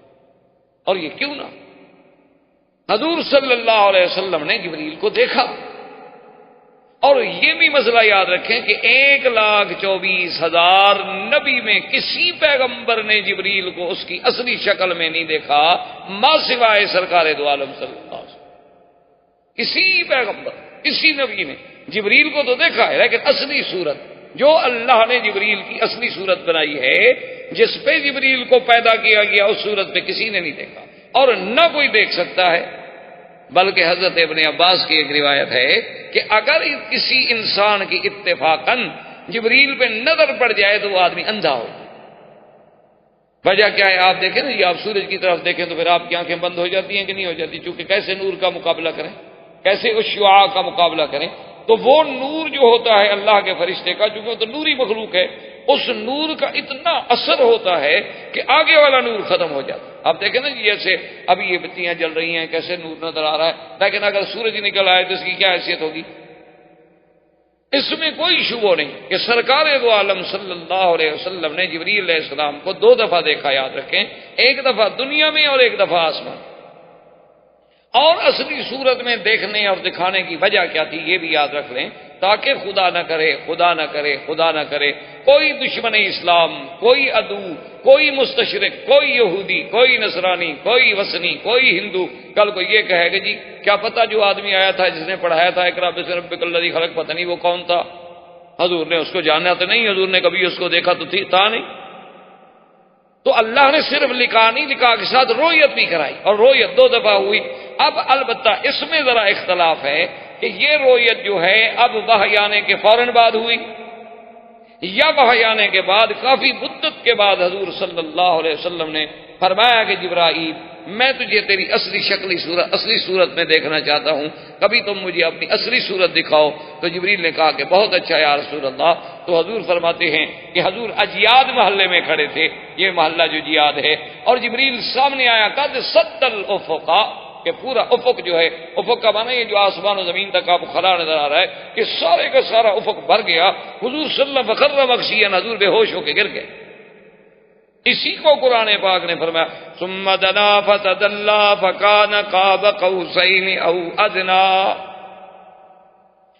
اور یہ کیوں نہ, حضور صلی اللہ علیہ وسلم نے جبریل کو دیکھا. اور یہ بھی مسئلہ یاد رکھیں کہ 1,24,000 نبی میں کسی پیغمبر نے جبریل کو اس کی اصلی شکل میں نہیں دیکھا ما سوائے سرکار دو عالم صلی اللہ علیہ وسلم. کسی پیغمبر کسی نبی نے جبریل کو تو دیکھا ہے, لیکن اصلی صورت جو اللہ نے جبریل کی اصلی صورت بنائی ہے, جس پہ جبریل کو پیدا کیا گیا, اس صورت پہ کسی نے نہیں دیکھا اور نہ کوئی دیکھ سکتا ہے. بلکہ حضرت ابن عباس کی ایک روایت ہے کہ اگر کسی انسان کی اتفاقاً جبریل پہ نظر پڑ جائے تو وہ آدمی اندھا ہو. وجہ کیا ہے؟ آپ دیکھیں نا, یہ آپ سورج کی طرف دیکھیں تو پھر آپ کی آنکھیں بند ہو جاتی ہیں کہ نہیں ہو جاتی, چونکہ کیسے نور کا مقابلہ کریں, کیسے اس شعاع کا مقابلہ کریں. تو وہ نور جو ہوتا ہے اللہ کے فرشتے کا, چونکہ وہ تو نوری مخلوق ہے, اس نور کا اتنا اثر ہوتا ہے کہ آگے والا نور ختم ہو جاتا ہے. آپ دیکھیں نا جیسے ابھی یہ بتیاں جل رہی ہیں, کیسے نور نظر آ رہا ہے, لیکن اگر سورج نکل آئے تو اس کی کیا حیثیت ہوگی؟ اس میں کوئی شبہ نہیں کہ سرکار دو عالم صلی اللہ علیہ وسلم نے جبریل علیہ السلام کو 2 دفعہ دیکھا, یاد رکھیں, ایک دفعہ دنیا میں اور ایک دفعہ آسمان. اور اصلی صورت میں دیکھنے اور دکھانے کی وجہ کیا تھی یہ بھی یاد رکھ لیں, تاکہ خدا نہ کرے خدا نہ کرے خدا نہ کرے کوئی دشمن اسلام, کوئی عدو, کوئی مستشرق, کوئی یہودی, کوئی نصرانی, کوئی وثنی, کوئی ہندو کل کو یہ کہے کہ جی کیا پتا جو آدمی آیا تھا جس نے پڑھایا تھا اقرا باسم ربک الذی خلق, پتہ نہیں وہ کون تھا, حضور نے اس کو جانا تو نہیں, حضور نے کبھی اس کو دیکھا تو تھا نہیں. تو اللہ نے صرف لکھا نہیں, لکھا کے ساتھ رویت بھی کرائی, اور رویت 2 دفعہ ہوئی. اب البتہ اس میں ذرا اختلاف ہے کہ یہ رویت جو ہے اب وحی آنے کے فوراً بعد ہوئی یا وحی آنے کے بعد کافی مدت کے بعد حضور صلی اللہ علیہ وسلم نے فرمایا کہ جبرائیل میں تجھے تیری اصلی صورت میں دیکھنا چاہتا ہوں, کبھی تم مجھے اپنی اصلی صورت دکھاؤ. تو جبریل نے کہا کہ بہت اچھا یا رسول اللہ. تو حضور فرماتے ہیں کہ حضور اجیاد محلے میں کھڑے تھے, یہ محلہ جو جیاد ہے, اور جبریل سامنے آیا, قد سد الافق, کہ پورا افق جو ہے, افق کا معنی یہ جو آسمان و زمین تک آپ کو کھڑا نظر آ رہا ہے کہ سارے کا سارا افق بھر گیا. حضور صلی اللہ علیہ وسلم فخر مغشیا, حضور بے ہوش ہو کے گر گئے. اسی کو قرآن پاک نے فرمایا ثم دنا فتدلى فكان قاب قوسين او ادنى.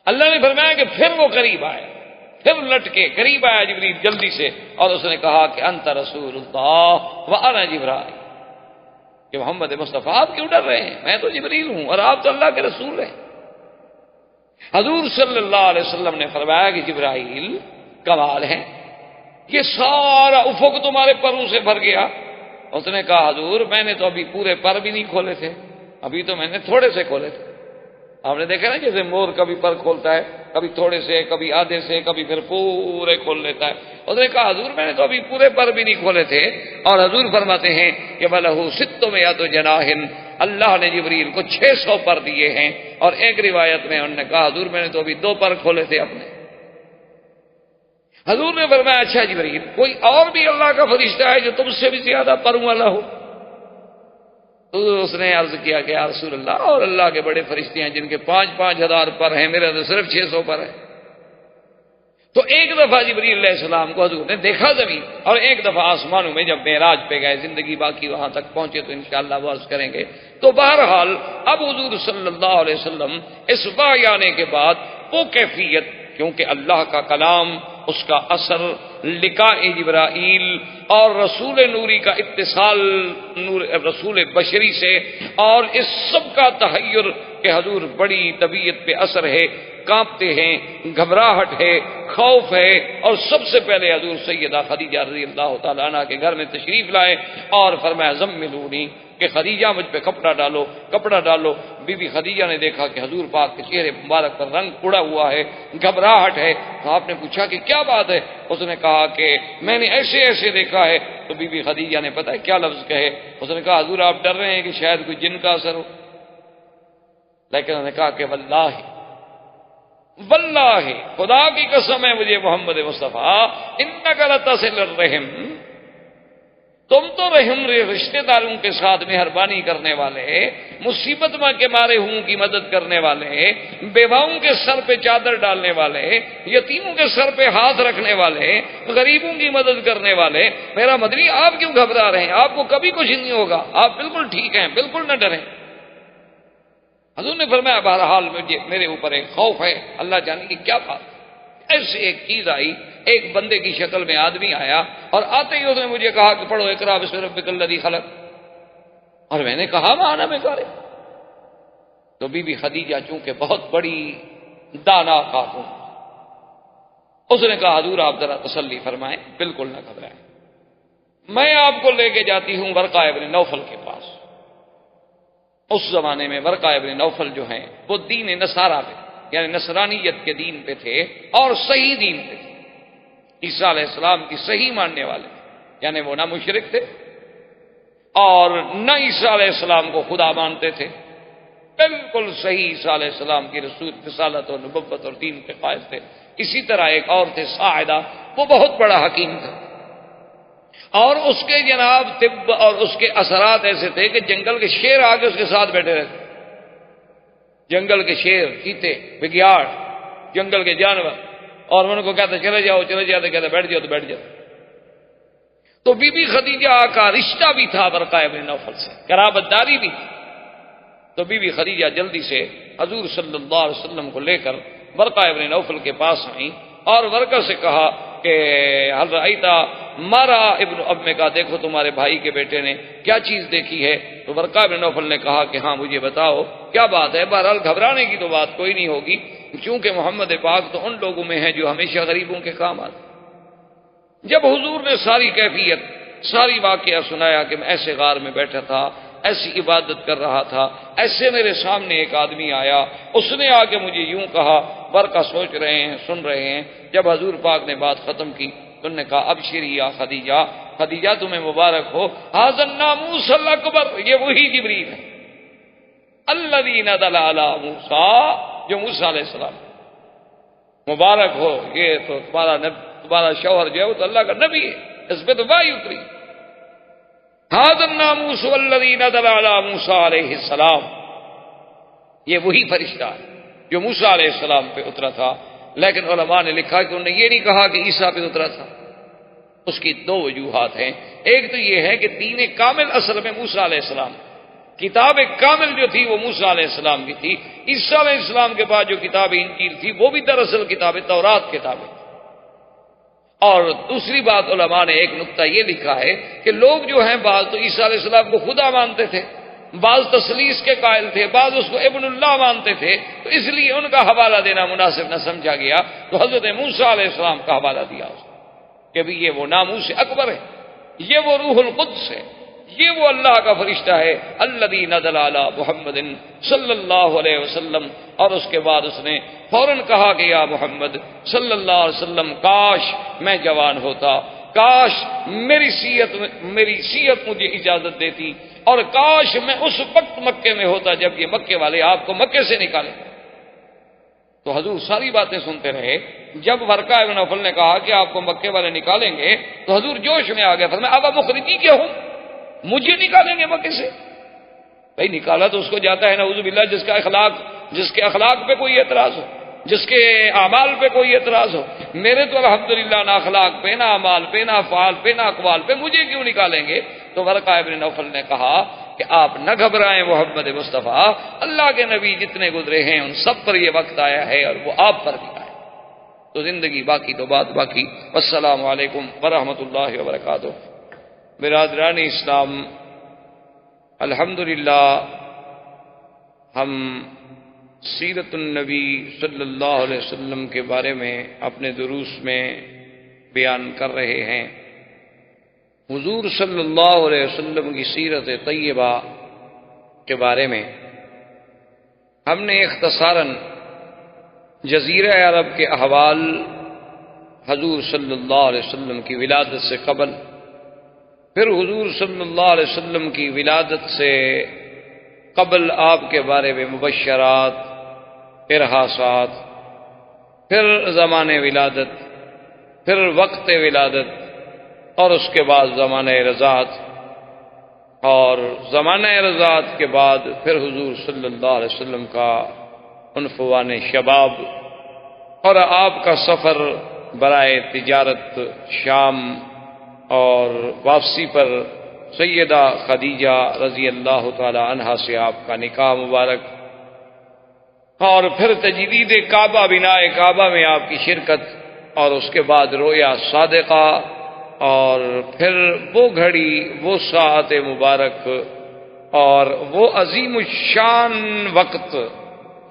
اللہ نے فرمایا کہ پھر وہ قریب آیا، پھر لٹ کے قریب آیا جبریل جلدی سے، اور اس نے کہا کہ انت رسول اللہ وانا جبرائیل، کہ محمد مصطفیٰ آپ کیوں ڈر رہے ہیں، میں تو جبریل ہوں اور آپ تو اللہ کے رسول ہیں. حضور صلی اللہ علیہ وسلم نے فرمایا کہ جبرائیل کمال ہے، یہ سارا افق تمہارے پروں سے بھر گیا. اس نے کہا حضور میں نے تو ابھی پورے پر بھی نہیں کھولے تھے، ابھی تو میں نے تھوڑے سے کھولے تھے. آپ نے دیکھا نا جیسے مور کبھی پر کھولتا ہے، کبھی تھوڑے سے، کبھی آدھے سے، کبھی پھر پورے کھول لیتا ہے. اس نے کہا حضور میں نے تو ابھی پورے پر بھی نہیں کھولے تھے. اور حضور فرماتے ہیں کہ بلہو ستم یاد جناحن، اللہ نے جبریل کو 600 پر دیے ہیں. اور ایک روایت میں انہوں نے کہا حضور میں نے تو ابھی 2 پر کھولے تھے اپنے. حضور نے فرمایا اچھا جبریل کوئی اور بھی اللہ کا فرشتہ ہے جو تم سے بھی زیادہ پروں والا ہو؟ تو اس نے عرض کیا کہ یا رسول اللہ اور اللہ کے بڑے فرشتے ہیں جن کے 5,000 ہزار پر ہیں، میرا تو صرف 600 پر ہے. تو ایک دفعہ جبریل علیہ السلام کو حضور نے دیکھا زمین، اور ایک دفعہ آسمانوں میں جب معراج پہ گئے، زندگی باقی وہاں تک پہنچے تو انشاءاللہ وہ عرض کریں گے. تو بہرحال اب حضور صلی اللہ علیہ وسلم اس وحی آنے کے بعد وہ کیفیت، کیونکہ اللہ کا کلام، اس کا اثر، لقاء جبرائیل اور رسول نوری کا اتصال نور رسول بشری سے، اور اس سب کا تحیر کہ حضور بڑی طبیعت پہ اثر ہے، کانپتے ہیں، گھبراہٹ ہے، خوف ہے. اور سب سے پہلے حضور سیدہ خدیجہ رضی اللہ تعالیٰ عنہ کے گھر میں تشریف لائے اور فرمایا زملونی، کہ خدیجہ مجھ پہ کپڑا ڈالو، کپڑا ڈالو. بی بی خدیجہ نے دیکھا کہ حضور پاک کے چہرے مبارک پر رنگ اڑا ہوا ہے، گھبراہٹ ہے. تو آپ نے پوچھا کہ کیا بات ہے؟ اس نے کہا کہ میں نے ایسے ایسے دیکھا ہے. تو بی بی خدیجہ نے پتہ ہے کیا لفظ کہے؟ اس نے کہا حضور آپ ڈر رہے ہیں کہ شاید کوئی جن کا اثر ہو. لیکن انہوں نے کہا کہ واللہ واللہ خدا کی قسم ہے مجھے محمد مصطفیٰ انک لتصل الرحم، تم تو رحم رشتے داروں کے ساتھ مہربانی کرنے والے، مصیبت میں کے مارے ہوں کی مدد کرنے والے، بیواؤں کے سر پہ چادر ڈالنے والے، یتیموں کے سر پہ ہاتھ رکھنے والے، غریبوں کی مدد کرنے والے. میرا مدنی آپ کیوں گھبرا رہے ہیں؟ آپ کو کبھی کچھ نہیں ہوگا، آپ بالکل ٹھیک ہیں، بالکل نہ ڈریں. حضور نے فرمایا بہرحال میرے اوپر ایک خوف ہے، اللہ جانے کی کیا بات. ایسی ایک چیز آئی، ایک بندے کی شکل میں آدمی آیا، اور آتے ہی اس نے مجھے کہا کہ پڑھو اقرا بسم ربک الذی خلق. اور میں نے کہا مانا میں کرے. تو بی بی خدیجہ چونکہ بہت بڑی دانا خاتون، اس نے کہا حضور آپ ذرا تسلی فرمائیں، بالکل نہ گھبرائیں، میں آپ کو لے کے جاتی ہوں ورقہ ابن نوفل کے پاس. اس زمانے میں ورقہ ابن نوفل جو ہیں وہ دین نصارہ پہ، یعنی نصرانیت کے دین پہ تھے، اور صحیح دین پہ تھے، عیسیٰ علیہ السلام کی صحیح ماننے والے، یعنی وہ نہ مشرک تھے اور نہ عیسیٰ علیہ السلام کو خدا مانتے تھے، بالکل صحیح عیسیٰ علیہ السلام کی رسول رسالت اور نبوت اور دین کے قائل تھے. اسی طرح ایک اور تھے ساعدہ، وہ بہت بڑا حکیم تھا، اور اس کے جناب طب اور اس کے اثرات ایسے تھے کہ جنگل کے شیر آگے اس کے ساتھ بیٹھے رہتے. جنگل کے شیر، چیتے، بگیاڑ، جنگل کے جانور، اور ان کو کہتے چلے جاؤ چلے جاتے، کہتے بیٹھ جاؤ تو بیٹھ جاؤ. تو بی بی خدیجہ کا رشتہ بھی تھا ورقہ ابن نوفل سے، قرابت داری بھی تھی. تو بی بی خدیجہ جلدی سے حضور صلی اللہ علیہ وسلم کو لے کر ورقہ ابن نوفل کے پاس آئیں، اور ورقہ سے کہا کہ حل رأیتا مارا ابن اب میں کہا دیکھو تمہارے بھائی کے بیٹے نے کیا چیز دیکھی ہے. تو ورقہ ابن نوفل نے کہا کہ ہاں مجھے بتاؤ کیا بات ہے. بہرحال گھبرانے کی تو بات کوئی نہیں ہوگی، چونکہ محمد پاک تو ان لوگوں میں ہیں جو ہمیشہ غریبوں کے کام آتے. جب حضور نے ساری کیفیت، ساری واقعہ سنایا کہ میں ایسے غار میں بیٹھا تھا، ایسی عبادت کر رہا تھا، ایسے میرے سامنے ایک آدمی آیا، اس نے آ کے مجھے یوں کہا. ورقہ سوچ رہے ہیں، سن رہے ہیں. جب حضور پاک نے بات ختم کی تو انہوں نے کہا ابشری یا خدیجہ، خدیجہ تمہیں مبارک ہو، ھذا الناموس الاکبر، یہ وہی جبریل ہے الذی نزل علی موسیٰ، جو موسیٰ علیہ السلام. مبارک ہو، یہ تو تمہارا شوہر جو ہے وہ تو اللہ کا نبی ہے، اس پہ تو وحی اتری. ھذا الناموس الذی نزل علی موسیٰ علیہ السلام، یہ وہی فرشتہ ہے جو موسیٰ علیہ السلام پہ اترا تھا. لیکن علماء نے لکھا کہ انہوں نے یہ نہیں کہا کہ عیسیٰ پہ اترا تھا، اس کی دو وجوہات ہیں۔ ایک تو یہ ہے کہ دین کامل اصل میں موسیٰ علیہ السلام، کتاب کامل جو تھی وہ موسیٰ علیہ السلام کی تھی۔ عیسیٰ علیہ السلام کے بعد جو کتاب انجیل تھی وہ بھی دراصل کتاب تورات کتاب ہے۔ اور دوسری بات علماء نے ایک نقطہ یہ لکھا ہے کہ لوگ جو ہیں بعض تو عیسیٰ علیہ السلام کو خدا مانتے تھے، بعض تثلیث کے قائل تھے، بعض اس کو ابن اللہ مانتے تھے، تو اس لیے ان کا حوالہ دینا مناسب نہ سمجھا گیا، تو حضرت موسیٰ علیہ السلام کا حوالہ دیا اس نے کہ بھی یہ وہ ناموس اکبر ہے، یہ وہ روح القدس ہے، یہ وہ اللہ کا فرشتہ ہے الذی نزل علی محمد صلی اللہ علیہ وسلم۔ اور اس کے بعد اس نے فوراً کہا کہ یا محمد صلی اللہ علیہ وسلم، کاش میں جوان ہوتا، کاش میری صحت مجھے اجازت دیتی، اور کاش میں اس وقت مکے میں ہوتا جب یہ مکے والے آپ کو مکے سے نکالے۔ تو حضور ساری باتیں سنتے رہے۔ جب ورقہ ابن نوفل نے کہا کہ آپ کو مکے والے نکالیں گے تو حضور جوش میں آ گیا، فرمایا اب مخرجی کیا ہوں، مجھے نکالیں گے مکے سے؟ بھائی نکالا تو اس کو جاتا ہے نعوذ باللہ جس کے اخلاق پہ کوئی اعتراض ہو، جس کے اعمال پہ کوئی اعتراض ہو۔ میرے تو الحمدللہ نہ اخلاق پہ، نہ اعمال پہ، نہ افعال پہ، نہ اقوال پہ، مجھے کیوں نکالیں گے؟ تو ورقہ ابن نوفل نے کہا کہ آپ نہ گھبرائیں محمد مصطفیٰ، اللہ کے نبی جتنے گزرے ہیں ان سب پر یہ وقت آیا ہے اور وہ آپ پر بھی آیا۔ تو زندگی باقی تو بات باقی۔ والسلام علیکم ورحمۃ اللہ وبرکاتہ۔ برادران اسلام، الحمدللہ ہم سیرت النبی صلی اللہ علیہ وسلم کے بارے میں اپنے دروس میں بیان کر رہے ہیں۔ حضور صلی اللہ علیہ وسلم کی سیرت طیبہ کے بارے میں ہم نے اختصاراً جزیرہ عرب کے احوال، حضور صلی اللہ علیہ وسلم کی ولادت سے قبل، پھر حضور صلی اللہ علیہ وسلم کی ولادت سے قبل آپ کے بارے میں مبشرات، ارہاسات، پھر زمانہ ولادت، پھر وقت ولادت، اور اس کے بعد زمانہ رضاعت، اور زمانہ رضاعت کے بعد پھر حضور صلی اللہ علیہ وسلم کا عنفوان شباب اور آپ کا سفر برائے تجارت شام اور واپسی پر سیدہ خدیجہ رضی اللہ تعالی عنہا سے آپ کا نکاح مبارک، اور پھر تجدید کعبہ، بنائے کعبہ میں آپ کی شرکت، اور اس کے بعد رویا صادقہ، اور پھر وہ گھڑی، وہ ساعت مبارک، اور وہ عظیم الشان وقت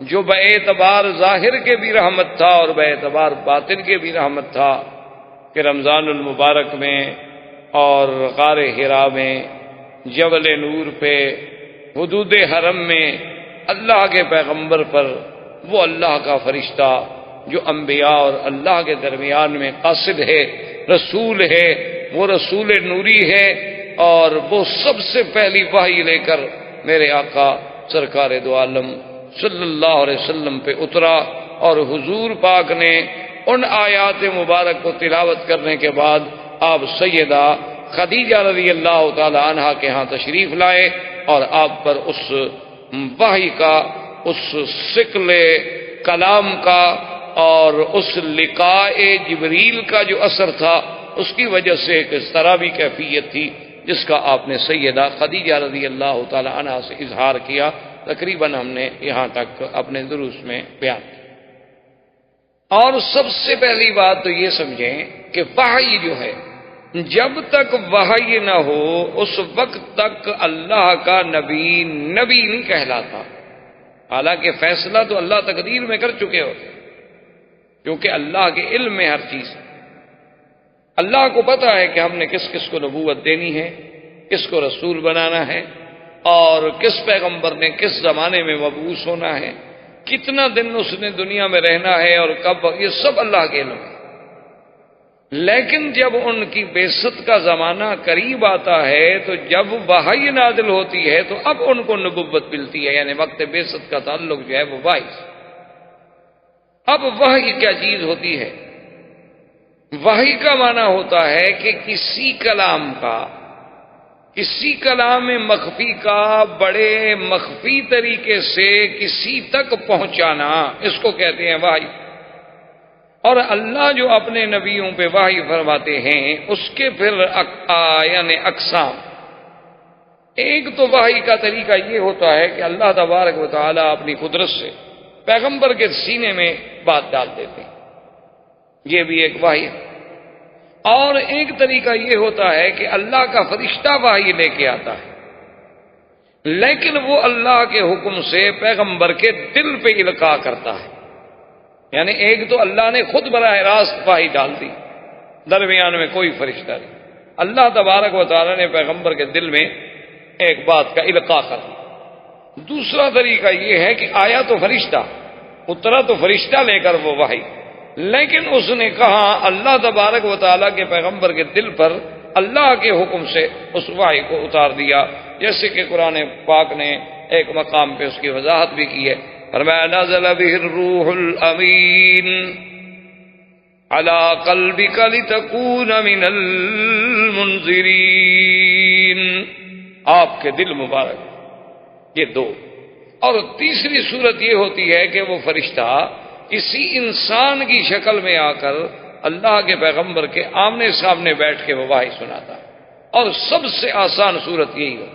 جو باعتبار ظاہر کے بھی رحمت تھا اور باعتبار باطن کے بھی رحمت تھا، کہ رمضان المبارک میں اور غار حرا میں، جبل نور پہ، حدود حرم میں، اللہ کے پیغمبر پر وہ اللہ کا فرشتہ جو انبیاء اور اللہ کے درمیان میں قاصد ہے، رسول ہے، وہ رسول نوری ہے، اور وہ سب سے پہلی وحی لے کر میرے آقا سرکار دو عالم صلی اللہ علیہ وسلم پہ اترا، اور حضور پاک نے ان آیات مبارک کو تلاوت کرنے کے بعد آپ سیدہ خدیجہ رضی اللہ تعالی عنہا کے ہاں تشریف لائے، اور آپ پر اس وحی کا، اس ثقل کلام کا اور اس لقاء جبریل کا جو اثر تھا، اس کی وجہ سے ایک اس طرح بھی کیفیت تھی جس کا آپ نے سیدہ خدیجہ رضی اللہ تعالی عنہا سے اظہار کیا۔ تقریباً ہم نے یہاں تک اپنے دروس میں بیان کیا۔ اور سب سے پہلی بات تو یہ سمجھیں کہ وحی جو ہے، جب تک وحی نہ ہو اس وقت تک اللہ کا نبی نہیں کہلاتا، حالانکہ فیصلہ تو اللہ تقدیر میں کر چکے ہوتے، کیونکہ اللہ کے علم میں ہر چیز، اللہ کو پتا ہے کہ ہم نے کس کس کو نبوت دینی ہے، کس کو رسول بنانا ہے، اور کس پیغمبر نے کس زمانے میں مبعوث ہونا ہے، کتنا دن اس نے دنیا میں رہنا ہے اور کب، یہ سب اللہ کے علم ہے۔ لیکن جب ان کی بعثت کا زمانہ قریب آتا ہے، تو جب وحی نازل ہوتی ہے تو اب ان کو نبوت ملتی ہے، یعنی وقت بعثت کا تعلق جو ہے وہ وحی۔ اب وحی کیا چیز ہوتی ہے؟ وحی کا معنی ہوتا ہے کہ کسی کلام مخفی کا بڑے مخفی طریقے سے کسی تک پہنچانا، اس کو کہتے ہیں وحی۔ اور اللہ جو اپنے نبیوں پہ وحی فرماتے ہیں اس کے پھر یعنی اقسام. ایک تو وحی کا طریقہ یہ ہوتا ہے کہ اللہ تبارک و تعالیٰ اپنی قدرت سے پیغمبر کے سینے میں بات ڈال دیتے ہیں، یہ بھی ایک وحی ہے. اور ایک طریقہ یہ ہوتا ہے کہ اللہ کا فرشتہ وحی لے کے آتا ہے، لیکن وہ اللہ کے حکم سے پیغمبر کے دل پہ القاء کرتا ہے. یعنی ایک تو اللہ نے خود براہ راست وحی ڈال دی، درمیان میں کوئی فرشتہ نہیں، اللہ تبارک و تعالیٰ نے پیغمبر کے دل میں ایک بات کا القاء کر دیا. دوسرا طریقہ یہ ہے کہ آیا تو فرشتہ، اترا تو فرشتہ لے کر وہ وحی، لیکن اس نے کہا اللہ تبارک و تعالیٰ کے پیغمبر کے دل پر اللہ کے حکم سے اس وحی کو اتار دیا. جیسے کہ قرآن پاک نے ایک مقام پہ اس کی وضاحت بھی کی ہے، فرمایا نزل به الروح الامین علی قلبک لتکون من المنذرین. آپ کے دل مبارک. یہ دو. اور تیسری صورت یہ ہوتی ہے کہ وہ فرشتہ کسی انسان کی شکل میں آ کر اللہ کے پیغمبر کے آمنے سامنے بیٹھ کے وہ وحی سناتا ہے. اور سب سے آسان صورت یہی ہو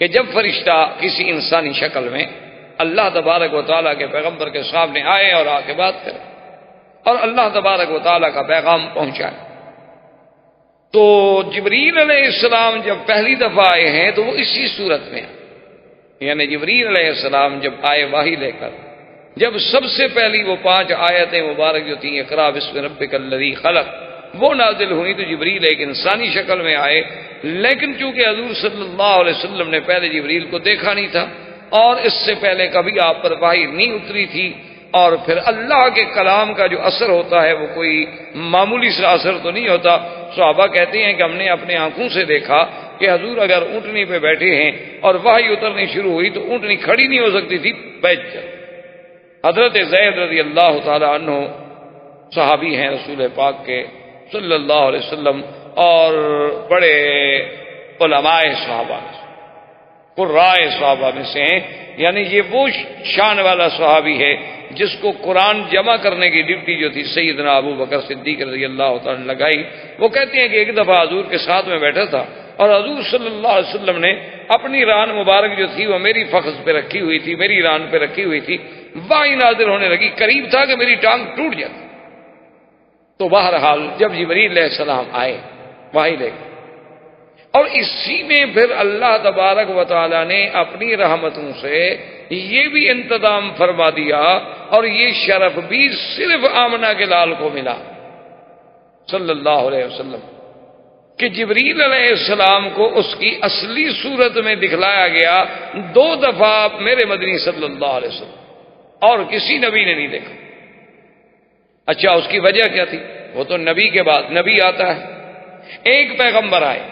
کہ جب فرشتہ کسی انسانی شکل میں اللہ تبارک و تعالیٰ کے پیغمبر کے سامنے آئے اور آ کے بات کرے اور اللہ تبارک و تعالیٰ کا پیغام پہنچائے. تو جبریل علیہ السلام جب پہلی دفعہ آئے ہیں تو وہ اسی صورت میں ہیں. یعنی جبریل علیہ السلام جب آئے وحی لے کر، جب سب سے پہلی وہ 5 آیتیں مبارک جو تھیں اقرا بسم ربک الذی خلق، وہ نازل ہوئی تو جبریل ایک انسانی شکل میں آئے. لیکن چونکہ حضور صلی اللہ علیہ وسلم نے پہلے جبریل کو دیکھا نہیں تھا اور اس سے پہلے کبھی آپ پر وحی نہیں اتری تھی، اور پھر اللہ کے کلام کا جو اثر ہوتا ہے وہ کوئی معمولی سا اثر تو نہیں ہوتا. صحابہ کہتے ہیں کہ ہم نے اپنے آنکھوں سے دیکھا کہ حضور اگر اونٹنی پہ بیٹھے ہیں اور وحی اترنی شروع ہوئی تو اونٹنی کھڑی نہیں ہو سکتی تھی، بیٹھ جائے. حضرت زید رضی اللہ تعالی عنہ صحابی ہیں رسول پاک کے صلی اللہ علیہ وسلم، اور بڑے علماء صحابہ میں سے، قراء صحابہ میں سے ہیں. یعنی یہ وہ شان والا صحابی ہے جس کو قرآن جمع کرنے کی ڈیوٹی جو تھی سیدنا ابو بکر صدیق رضی اللہ تعالیٰ نے لگائی. وہ کہتے ہیں کہ ایک دفعہ حضور کے ساتھ میں بیٹھا تھا اور حضور صلی اللہ علیہ وسلم نے اپنی ران مبارک جو تھی وہ میری فخذ پہ رکھی ہوئی تھی، میری ران پہ رکھی ہوئی تھی. وحی نازل ہونے لگی، قریب تھا کہ میری ٹانگ ٹوٹ جاتی. تو بہرحال جب جبریل علیہ السلام آئے وحی لے کر، اور اسی میں پھر اللہ تبارک و تعالی نے اپنی رحمتوں سے یہ بھی انتظام فرما دیا، اور یہ شرف بھی صرف آمنہ کے لال کو ملا صلی اللہ علیہ وسلم کہ جبریل علیہ السلام کو اس کی اصلی صورت میں دکھلایا گیا 2 دفعہ میرے مدنی صلی اللہ علیہ وسلم، اور کسی نبی نے نہیں دیکھا. اچھا اس کی وجہ کیا تھی؟ وہ تو نبی کے بعد نبی آتا ہے، ایک پیغمبر آئے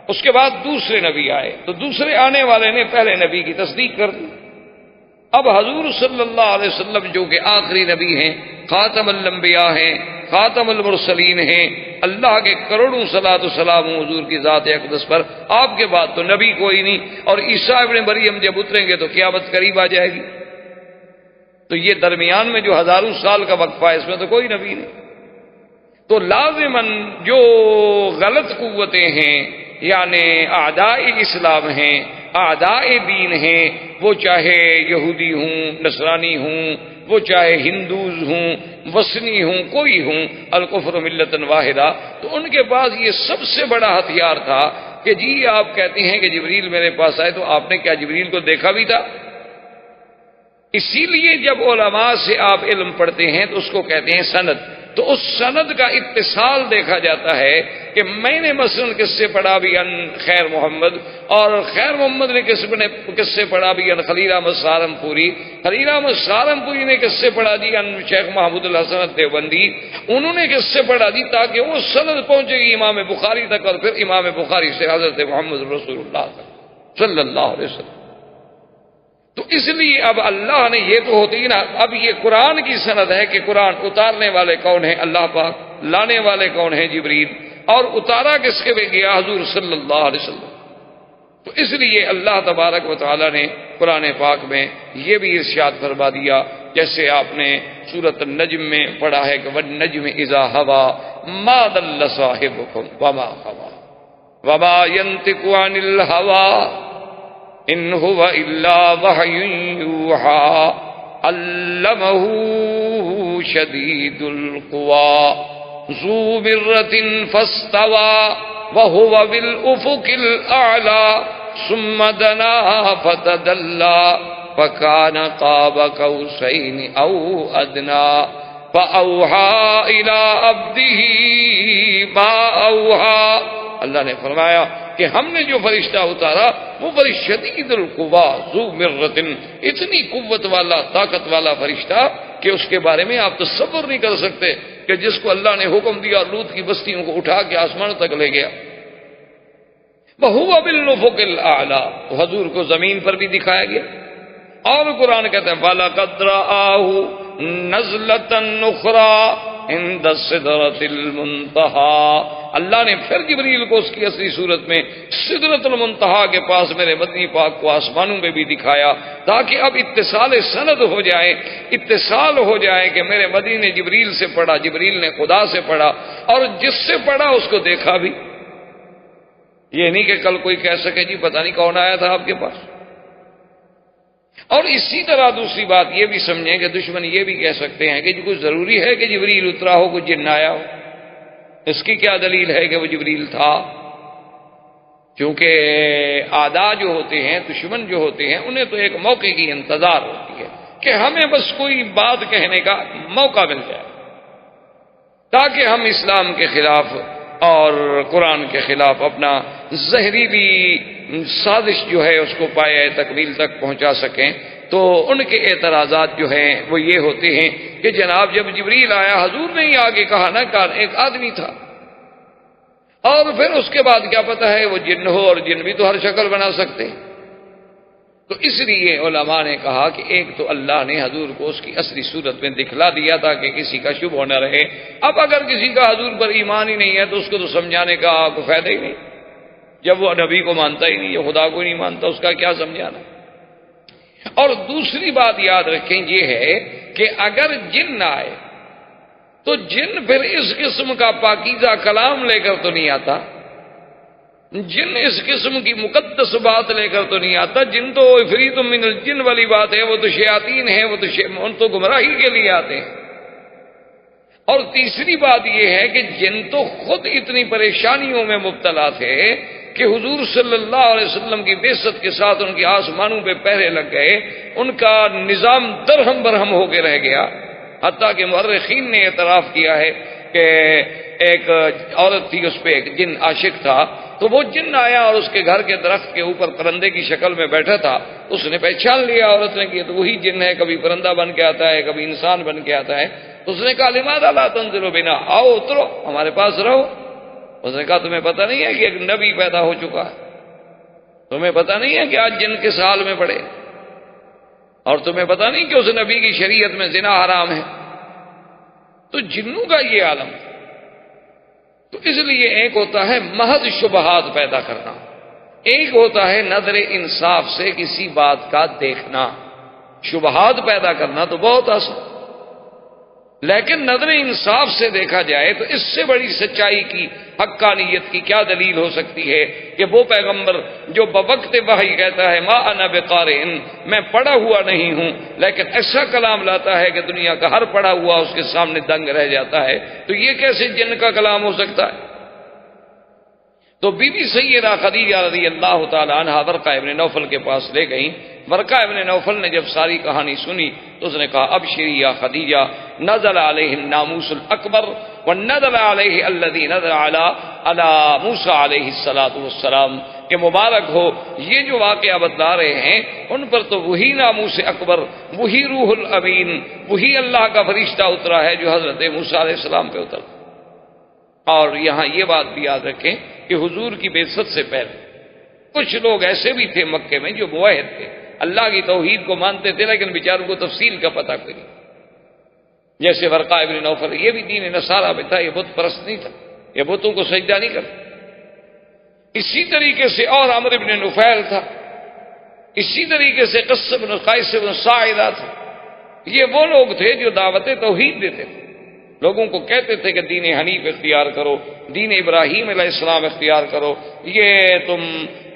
اس کے بعد دوسرے نبی آئے تو دوسرے آنے والے نے پہلے نبی کی تصدیق کر دی. اب حضور صلی اللہ علیہ وسلم جو کہ آخری نبی ہیں، خاتم الانبیاء ہیں، خاتم المرسلین ہیں، اللہ کے کروڑوں صلاۃ و سلام حضور کی ذات اقدس پر، آپ کے بعد تو نبی کوئی نہیں، اور عیسیٰ ابن مریم جب اتریں گے تو قیامت قریب آ جائے گی. تو یہ درمیان میں جو ہزاروں سال کا وقفہ ہے اس میں تو کوئی نبی نہیں. تو لازماً جو غلط قوتیں ہیں یعنی اعداء اسلام ہیں، اعداء دین ہیں، وہ چاہے یہودی ہوں، نصرانی ہوں، وہ چاہے ہندوز ہوں، وثنی ہوں، کوئی ہوں، الکفر ملۃ واحدہ، تو ان کے پاس یہ سب سے بڑا ہتھیار تھا کہ جی آپ کہتے ہیں کہ جبریل میرے پاس آئے تو آپ نے کیا جبریل کو دیکھا بھی تھا؟ اسی لیے جب علماء سے آپ علم پڑھتے ہیں تو اس کو کہتے ہیں سند. تو اس سند کا اتصال دیکھا جاتا ہے کہ میں نے مثلا کس سے پڑھا بھی ان خیر محمد، اور خیر محمد نے کس سے پڑھا بھی ان خلیل احمد سہارنپوری، خلیل احمد سہارنپوری نے کس سے پڑھا جی ان شیخ محمود الحسن دیوبندی، انہوں نے کس سے پڑھا جی، تاکہ وہ سند پہنچے گی امام بخاری تک، اور پھر امام بخاری سے حضرت محمد رسول اللہ تک صلی اللہ علیہ وسلم. تو اس لیے اب اللہ نے یہ تو ہوتی نا، اب یہ قرآن کی سند ہے کہ قرآن اتارنے والے کون ہیں؟ اللہ پاک. لانے والے کون ہیں؟ جبریل. اور اتارا کس کے بھی گیا؟ حضور صلی اللہ علیہ وسلم. تو اس لیے اللہ تبارک و تعالی نے قرآن پاک میں یہ بھی ارشاد فرما دیا جیسے آپ نے سورۃ النجم میں پڑھا ہے کہ والنجم اذا ہوا ما ضل صاحبکم وما غوى وما ينطق عن الهوى ان هو الا وحی یوحى علمه شدید القوى ذو مرة فاستوى وهو بالافق الاعلى ثم دنا فتدلى فكان قاب قوسين او ادنى فاوحى الى عبده ما اوحى. اللہ نے فرمایا کہ ہم نے جو فرشتہ اتارا وہ فرشتہ شدید القوا ذو مرۃ، اتنی قوت والا طاقت والا فرشتہ کہ اس کے بارے میں آپ تصور نہیں کر سکتے کہ جس کو اللہ نے حکم دیا لوط کی بستیوں کو اٹھا کے آسمان تک لے گیا. وَهُوَ بِالْأُفُقِ الْأَعْلَى، حضور کو زمین پر بھی دکھایا گیا. اور قرآن کہتے ہیں وَلَقَدْ رَآهُ نَزْلَةً أُخْرَى عِندَ السِّدْرَةِ الْمُنتَهَى. اللہ نے پھر جبریل کو اس کی اصلی صورت میں سدرۃ المنتہا کے پاس میرے مدنی پاک کو آسمانوں میں بھی دکھایا، تاکہ اب اتصال سند ہو جائے، اتصال ہو جائے کہ میرے مدنی نے جبریل سے پڑھا، جبریل نے خدا سے پڑھا، اور جس سے پڑھا اس کو دیکھا بھی. یہ نہیں کہ کل کوئی کہہ سکے جی پتہ نہیں کون آیا تھا آپ کے پاس. اور اسی طرح دوسری بات یہ بھی سمجھیں کہ دشمن یہ بھی کہہ سکتے ہیں کہ جو کچھ ضروری ہے کہ جبریل اترا ہو، کچھ جن آیا ہو. اس کی کیا دلیل ہے کہ وہ جبریل تھا؟ کیونکہ اعداء جو ہوتے ہیں، دشمن جو ہوتے ہیں، انہیں تو ایک موقع کی انتظار ہوتی ہے کہ ہمیں بس کوئی بات کہنے کا موقع مل جائے تاکہ ہم اسلام کے خلاف اور قرآن کے خلاف اپنا زہریلی سازش جو ہے اس کو پایہ تکمیل تک پہنچا سکیں. تو ان کے اعتراضات جو ہیں وہ یہ ہوتے ہیں کہ جناب جب جبریل آیا حضور نے ہی آگے کہا نا کہ ایک آدمی تھا، اور پھر اس کے بعد کیا پتہ ہے وہ جن ہو، اور جن بھی تو ہر شکل بنا سکتے ہیں. تو اس لیے علماء نے کہا کہ ایک تو اللہ نے حضور کو اس کی اصلی صورت میں دکھلا دیا تھا کہ کسی کا شبہ نہ رہے. اب اگر کسی کا حضور پر ایمان ہی نہیں ہے تو اس کو تو سمجھانے کا کوئی فائدہ ہی نہیں. جب وہ نبی کو مانتا ہی نہیں، جو خدا کو نہیں مانتا، اس کا کیا سمجھانا. اور دوسری بات یاد رکھیں یہ ہے کہ اگر جن نہ آئے تو جن پھر اس قسم کا پاکیزہ کلام لے کر تو نہیں آتا، جن اس قسم کی مقدس بات لے کر تو نہیں آتا. جن تو عفریت من الجن والی بات ہے، وہ تو شیاطین ہیں، وہ تو گمراہی کے لیے آتے ہیں. اور تیسری بات یہ ہے کہ جن تو خود اتنی پریشانیوں میں مبتلا تھے کہ حضور صلی اللہ علیہ وسلم کی بعثت کے ساتھ ان کی آسمانوں پہ پہرے لگ گئے، ان کا نظام درہم برہم ہو کے رہ گیا. حتیٰ کہ مورخین نے اعتراف کیا ہے کہ ایک عورت تھی، اس پہ ایک جن عاشق تھا، تو وہ جن آیا اور اس کے گھر کے درخت کے اوپر پرندے کی شکل میں بیٹھا تھا. اس نے پہچان لیا عورت نے کہ تو وہی جن ہے، کبھی پرندہ بن کے آتا ہے، کبھی انسان بن کے آتا ہے. تو اس نے کہا لماذا لا تنزلوا بنا، آؤ اترو ہمارے پاس رہو. اس نے کہا تمہیں پتہ نہیں ہے کہ ایک نبی پیدا ہو چکا ہے؟ تمہیں پتہ نہیں ہے کہ آج جن کے سال میں پڑے؟ اور تمہیں پتہ نہیں کہ اس نبی کی شریعت میں زنا حرام ہے؟ تو جنوں کا یہ عالم. تو اس لیے ایک ہوتا ہے محض شبہات پیدا کرنا، ایک ہوتا ہے نظر انصاف سے کسی بات کا دیکھنا. شبہات پیدا کرنا تو بہت آسان، لیکن نظر انصاف سے دیکھا جائے تو اس سے بڑی سچائی کی، حقانیت کی کیا دلیل ہو سکتی ہے کہ وہ پیغمبر جو بوقت وحی کہتا ہے ما انا بقارئ، میں پڑھا ہوا نہیں ہوں، لیکن ایسا کلام لاتا ہے کہ دنیا کا ہر پڑھا ہوا اس کے سامنے دنگ رہ جاتا ہے. تو یہ کیسے جن کا کلام ہو سکتا ہے؟ تو بی بی سیدہ خدیجہ رضی اللہ تعالی عنہا ورقہ ابن نوفل کے پاس لے گئیں. ورقہ ابن نوفل نے جب ساری کہانی سنی تو اس نے کہا ابشری یا خدیجہ، نزل علیہ الناموس الاکبر ونزل علیہ الذی نزل علی موسیٰ علیہ السلام، کہ مبارک ہو یہ جو واقعہ بتلا رہے ہیں ان پر تو وہی ناموس اکبر، وہی روح الامین، وہی اللہ کا فرشتہ اترا ہے جو حضرت موسیٰ علیہ السلام پہ اترا. اور یہاں یہ بات بھی یاد رکھیں کہ حضور کی بعثت سے پہلے کچھ لوگ ایسے بھی تھے مکے میں جو موحد تھے، اللہ کی توحید کو مانتے تھے، لیکن بیچاروں کو تفصیل کا پتہ کوئی نہیں. جیسے ورقہ ابن نوفل، یہ بھی دین نصارہ میں تھا، یہ بت پرست نہیں تھا، یہ بتوں کو سجدہ نہیں کرتا. اسی طریقے سے اور عمرو بن نفیل تھا، اسی طریقے سے قص بن قیس بن ساعدہ تھا. یہ وہ لوگ تھے جو دعوت توحید دیتے تھے، لوگوں کو کہتے تھے کہ دین حنیف اختیار کرو، دین ابراہیم علیہ السلام اختیار کرو، یہ تم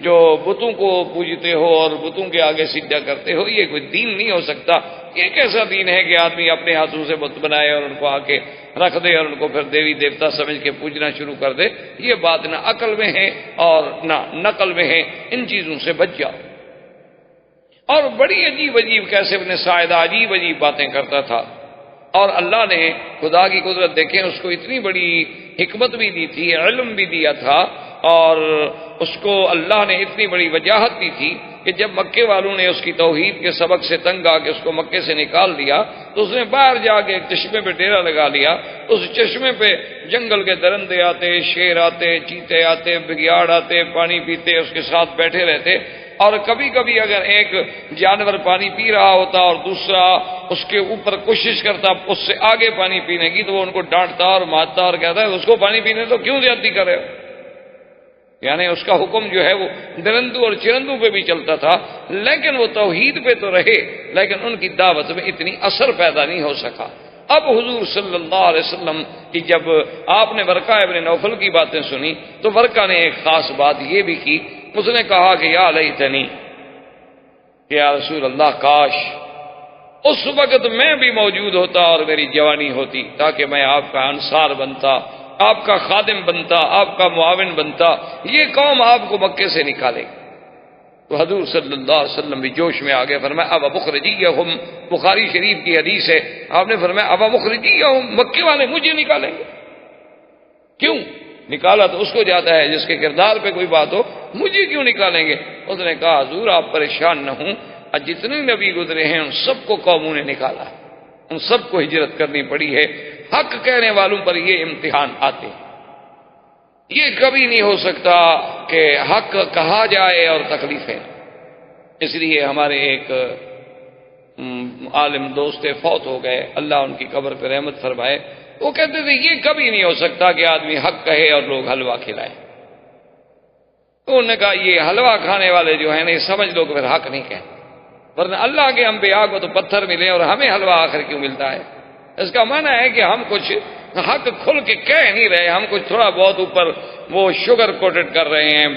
جو بتوں کو پوجتے ہو اور بتوں کے آگے سجدہ کرتے ہو یہ کوئی دین نہیں ہو سکتا، یہ کیسا دین ہے کہ آدمی اپنے ہاتھوں سے بت بنائے اور ان کو آ کے رکھ دے اور ان کو پھر دیوی دیوتا سمجھ کے پوجنا شروع کر دے، یہ بات نہ عقل میں ہے اور نہ نقل میں ہے، ان چیزوں سے بچ جاؤ۔ اور بڑی عجیب عجیب کیسے ابن ساعدہ عجیب عجیب باتیں کرتا تھا، اور اللہ نے خدا کی قدرت دیکھیں اس کو اتنی بڑی حکمت بھی دی تھی، علم بھی دیا تھا، اور اس کو اللہ نے اتنی بڑی وجاہت دی تھی کہ جب مکے والوں نے اس کی توحید کے سبق سے تنگ آ کے اس کو مکے سے نکال دیا تو اس نے باہر جا کے ایک چشمے پہ ڈیرا لگا لیا، اس چشمے پہ جنگل کے درندے آتے، شیر آتے، چیتے آتے، بگیاڑ آتے، پانی پیتے، اس کے ساتھ بیٹھے رہتے، اور کبھی کبھی اگر ایک جانور پانی پی رہا ہوتا اور دوسرا اس کے اوپر کوشش کرتا اس سے آگے پانی پینے کی تو وہ ان کو ڈانٹتا اور مارتا اور کہتا ہے اس کو پانی پینے تو کیوں زیادتی کر رہے ہو؟ یعنی اس کا حکم جو ہے وہ درندوں اور چرندوں پہ بھی چلتا تھا، لیکن وہ توحید پہ تو رہے لیکن ان کی دعوت میں اتنی اثر پیدا نہیں ہو سکا۔ اب حضور صلی اللہ علیہ وسلم کی جب آپ نے ورقہ ابن نوفل کی باتیں سنی تو ورقہ نے ایک خاص بات یہ بھی کی، اس نے کہا کہ یا لیتنی، کہ یا رسول اللہ کاش اس وقت میں بھی موجود ہوتا اور میری جوانی ہوتی تاکہ میں آپ کا انصار بنتا، آپ کا خادم بنتا، آپ کا معاون بنتا، یہ قوم آپ کو مکے سے نکالے۔ تو حضور صلی اللہ علیہ وسلم بھی جوش میں آ گئے، فرمایا اب مخرجیہم، بخاری شریف کی حدیث ہے، آپ نے فرمایا اب مخرجیہم، مکے والے مجھے نکالیں گے؟ کیوں نکالا تو اس کو جاتا ہے جس کے کردار پہ کوئی بات ہو، مجھے کیوں نکالیں گے؟ اس نے کہا حضور آپ پریشان نہ ہوں، جتنے نبی گزرے ہیں ان سب کو قوموں نے نکالا، ان سب کو ہجرت کرنی پڑی ہے، حق کہنے والوں پر یہ امتحان آتے ہیں، یہ کبھی نہیں ہو سکتا کہ حق کہا جائے اور تکلیفیں۔ اس لیے ہمارے ایک عالم دوست فوت ہو گئے، اللہ ان کی قبر پہ رحمت فرمائے، وہ کہتے تھے یہ کبھی نہیں ہو سکتا کہ آدمی حق کہے اور لوگ حلوہ کھلائیں۔ تو انہوں نے کہا یہ حلوہ کھانے والے جو ہیں نا یہ سمجھ لو کہ پھر حق نہیں کہتے، ورنہ اللہ کے انبیاء کو تو پتھر ملے اور ہمیں حلوہ آخر کیوں ملتا ہے؟ اس کا معنی ہے کہ ہم کچھ حق کھل کے کہہ نہیں رہے، ہم کچھ تھوڑا بہت اوپر وہ شوگر کوٹڈ کر رہے ہیں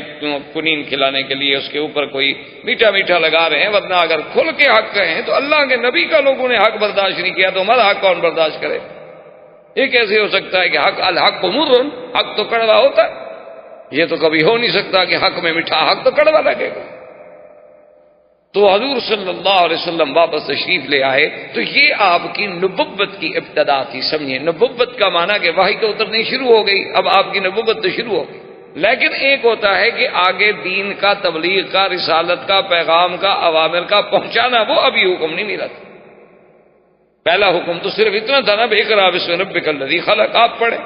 کنین کھلانے کے لیے، اس کے اوپر کوئی میٹھا میٹھا لگا رہے ہیں، ورنہ اگر کھل کے حق کہیں تو اللہ کے نبی کا لوگوں نے حق برداشت نہیں کیا تو ہمارا حق کون برداشت کرے؟ یہ کیسے ہو سکتا ہے کہ حق الحق مر، حق تو کڑوا ہوتا ہے، یہ تو کبھی ہو نہیں سکتا کہ حق میں میٹھا، حق تو کڑوا لگے گا۔ تو حضور صلی اللہ علیہ وسلم واپس تشریف لے آئے تو یہ آپ کی نبوت کی ابتدا تھی، سمجھیں نبوت کا معنی کہ وحی تو اترنی شروع ہو گئی، اب آپ کی نبوت تو شروع ہو گئی، لیکن ایک ہوتا ہے کہ آگے دین کا، تبلیغ کا، رسالت کا، پیغام کا، اوامر کا پہنچانا، وہ ابھی حکم نہیں ملا تھا۔ پہلا حکم تو صرف اتنا تھا نا اقرأ باسم ربک الذی خلق، آپ پڑھیں۔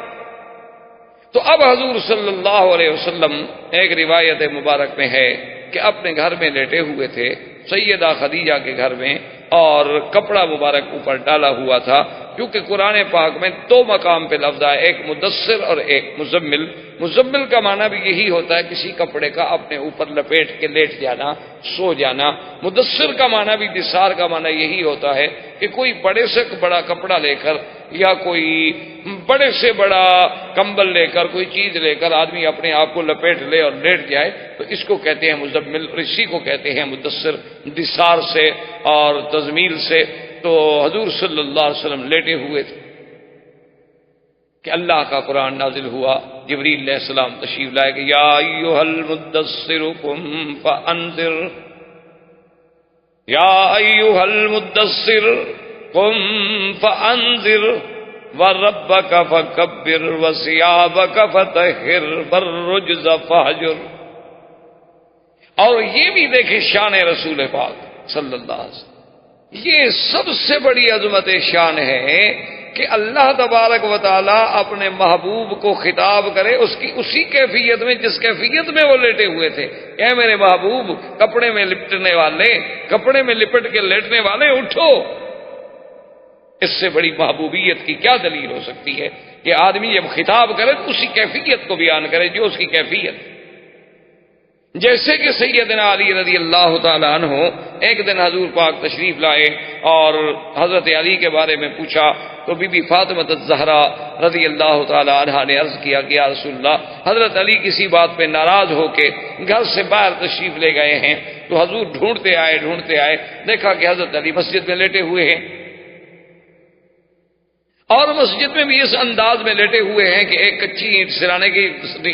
تو اب حضور صلی اللہ علیہ وسلم ایک روایت مبارک میں ہے کہ اپنے گھر میں لیٹے ہوئے تھے سیدہ خدیجہ کے گھر میں، اور کپڑا مبارک اوپر ڈالا ہوا تھا، کیونکہ قرآن پاک میں دو مقام پہ لفظ ہے، ایک مدثر اور ایک مزمل۔ مزمل کا معنی بھی یہی ہوتا ہے کسی کپڑے کا اپنے اوپر لپیٹ کے لیٹ جانا، سو جانا۔ مدثر کا معنی بھی، دثار کا معنی یہی ہوتا ہے کہ کوئی بڑے سے بڑا کپڑا لے کر یا کوئی بڑے سے بڑا کمبل لے کر، کوئی چیز لے کر آدمی اپنے آپ کو لپیٹ لے اور لیٹ جائے تو اس کو کہتے ہیں مزمل، اور اسی کو کہتے ہیں مدثر، دثار سے اور تزمیل سے۔ تو حضور صلی اللہ علیہ وسلم لیٹے ہوئے تھے کہ اللہ کا قرآن نازل ہوا، جبریل علیہ السلام تشریف لائے کہ یا ایھا المدثر قم فانذر، یا ایھا المدثر قم فانذر وربک فکبر وثیابک فطہر والرجز فہجر۔ اور یہ بھی دیکھیں شان رسول پاک صلی اللہ علیہ وسلم، یہ سب سے بڑی عظمت شان ہے کہ اللہ تبارک و تعالی اپنے محبوب کو خطاب کرے اس کی اسی کیفیت میں جس کیفیت میں وہ لیٹے ہوئے تھے، اے میرے محبوب کپڑے میں لپٹنے والے، کپڑے میں لپٹ کے لیٹنے والے اٹھو۔ اس سے بڑی محبوبیت کی کیا دلیل ہو سکتی ہے کہ آدمی جب خطاب کرے تو اسی کیفیت کو بیان کرے جو اس کی کیفیت۔ جیسے کہ سیدنا علی رضی اللہ تعالیٰ عنہ ایک دن حضور پاک تشریف لائے اور حضرت علی کے بارے میں پوچھا تو بی بی فاطمہ الزہرا رضی اللہ تعالی عنہا نے عرض کیا کہ یا رسول اللہ، حضرت علی کسی بات پہ ناراض ہو کے گھر سے باہر تشریف لے گئے ہیں، تو حضور ڈھونڈتے آئے، دیکھا کہ حضرت علی مسجد میں لیٹے ہوئے ہیں، اور مسجد میں بھی اس انداز میں لیٹے ہوئے ہیں کہ ایک کچی اینٹ سرانے کے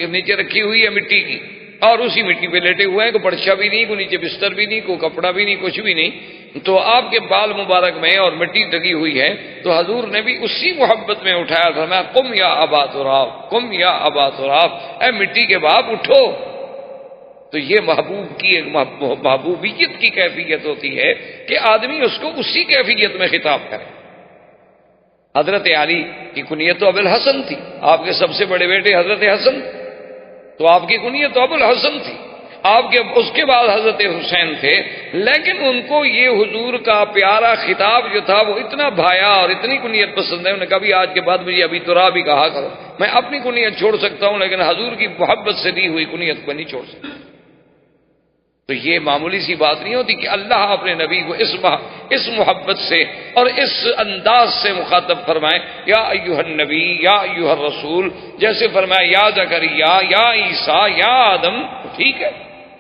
نیچے رکھی ہوئی ہے مٹی کی، اور اسی مٹی پہ لیٹے ہوئے ہیں، کوئی پرچا بھی نہیں، کوئی نیچے بستر بھی نہیں، کوئی کپڑا بھی نہیں، کچھ بھی نہیں، تو آپ کے بال مبارک میں اور مٹی ڈگی ہوئی ہے، تو حضور نے بھی اسی محبت میں اٹھایا، فرمایا قم یا ابا تراب، قم یا ابا تراب، اے مٹی کے باپ اٹھو۔ تو یہ محبوب کی ایک محبوبیت کی کیفیت ہوتی ہے کہ آدمی اس کو اسی کیفیت میں خطاب کرے۔ حضرت علی کی کنیت تو ابو الحسن تھی، آپ کے سب سے بڑے بیٹے حضرت حسن، تو آپ کی کنیت تو ابو الحسن تھی، آپ کے اس کے بعد حضرت حسین تھے، لیکن ان کو یہ حضور کا پیارا خطاب جو تھا وہ اتنا بھایا اور اتنی کنیت پسند ہے، انہوں نے کبھی آج کے بعد مجھے ابھی تراب ہی کہا کرو، میں اپنی کنیت چھوڑ سکتا ہوں لیکن حضور کی محبت سے دی ہوئی کنیت کو نہیں چھوڑ سکتا۔ تو یہ معمولی سی بات نہیں ہوتی کہ اللہ اپنے نبی کو اس محبت سے اور اس انداز سے مخاطب فرمائے، یا ایھا النبی یا ایھا الرسول، جیسے فرمایا یا زکریا یا عیسیٰ یا آدم، ٹھیک ہے،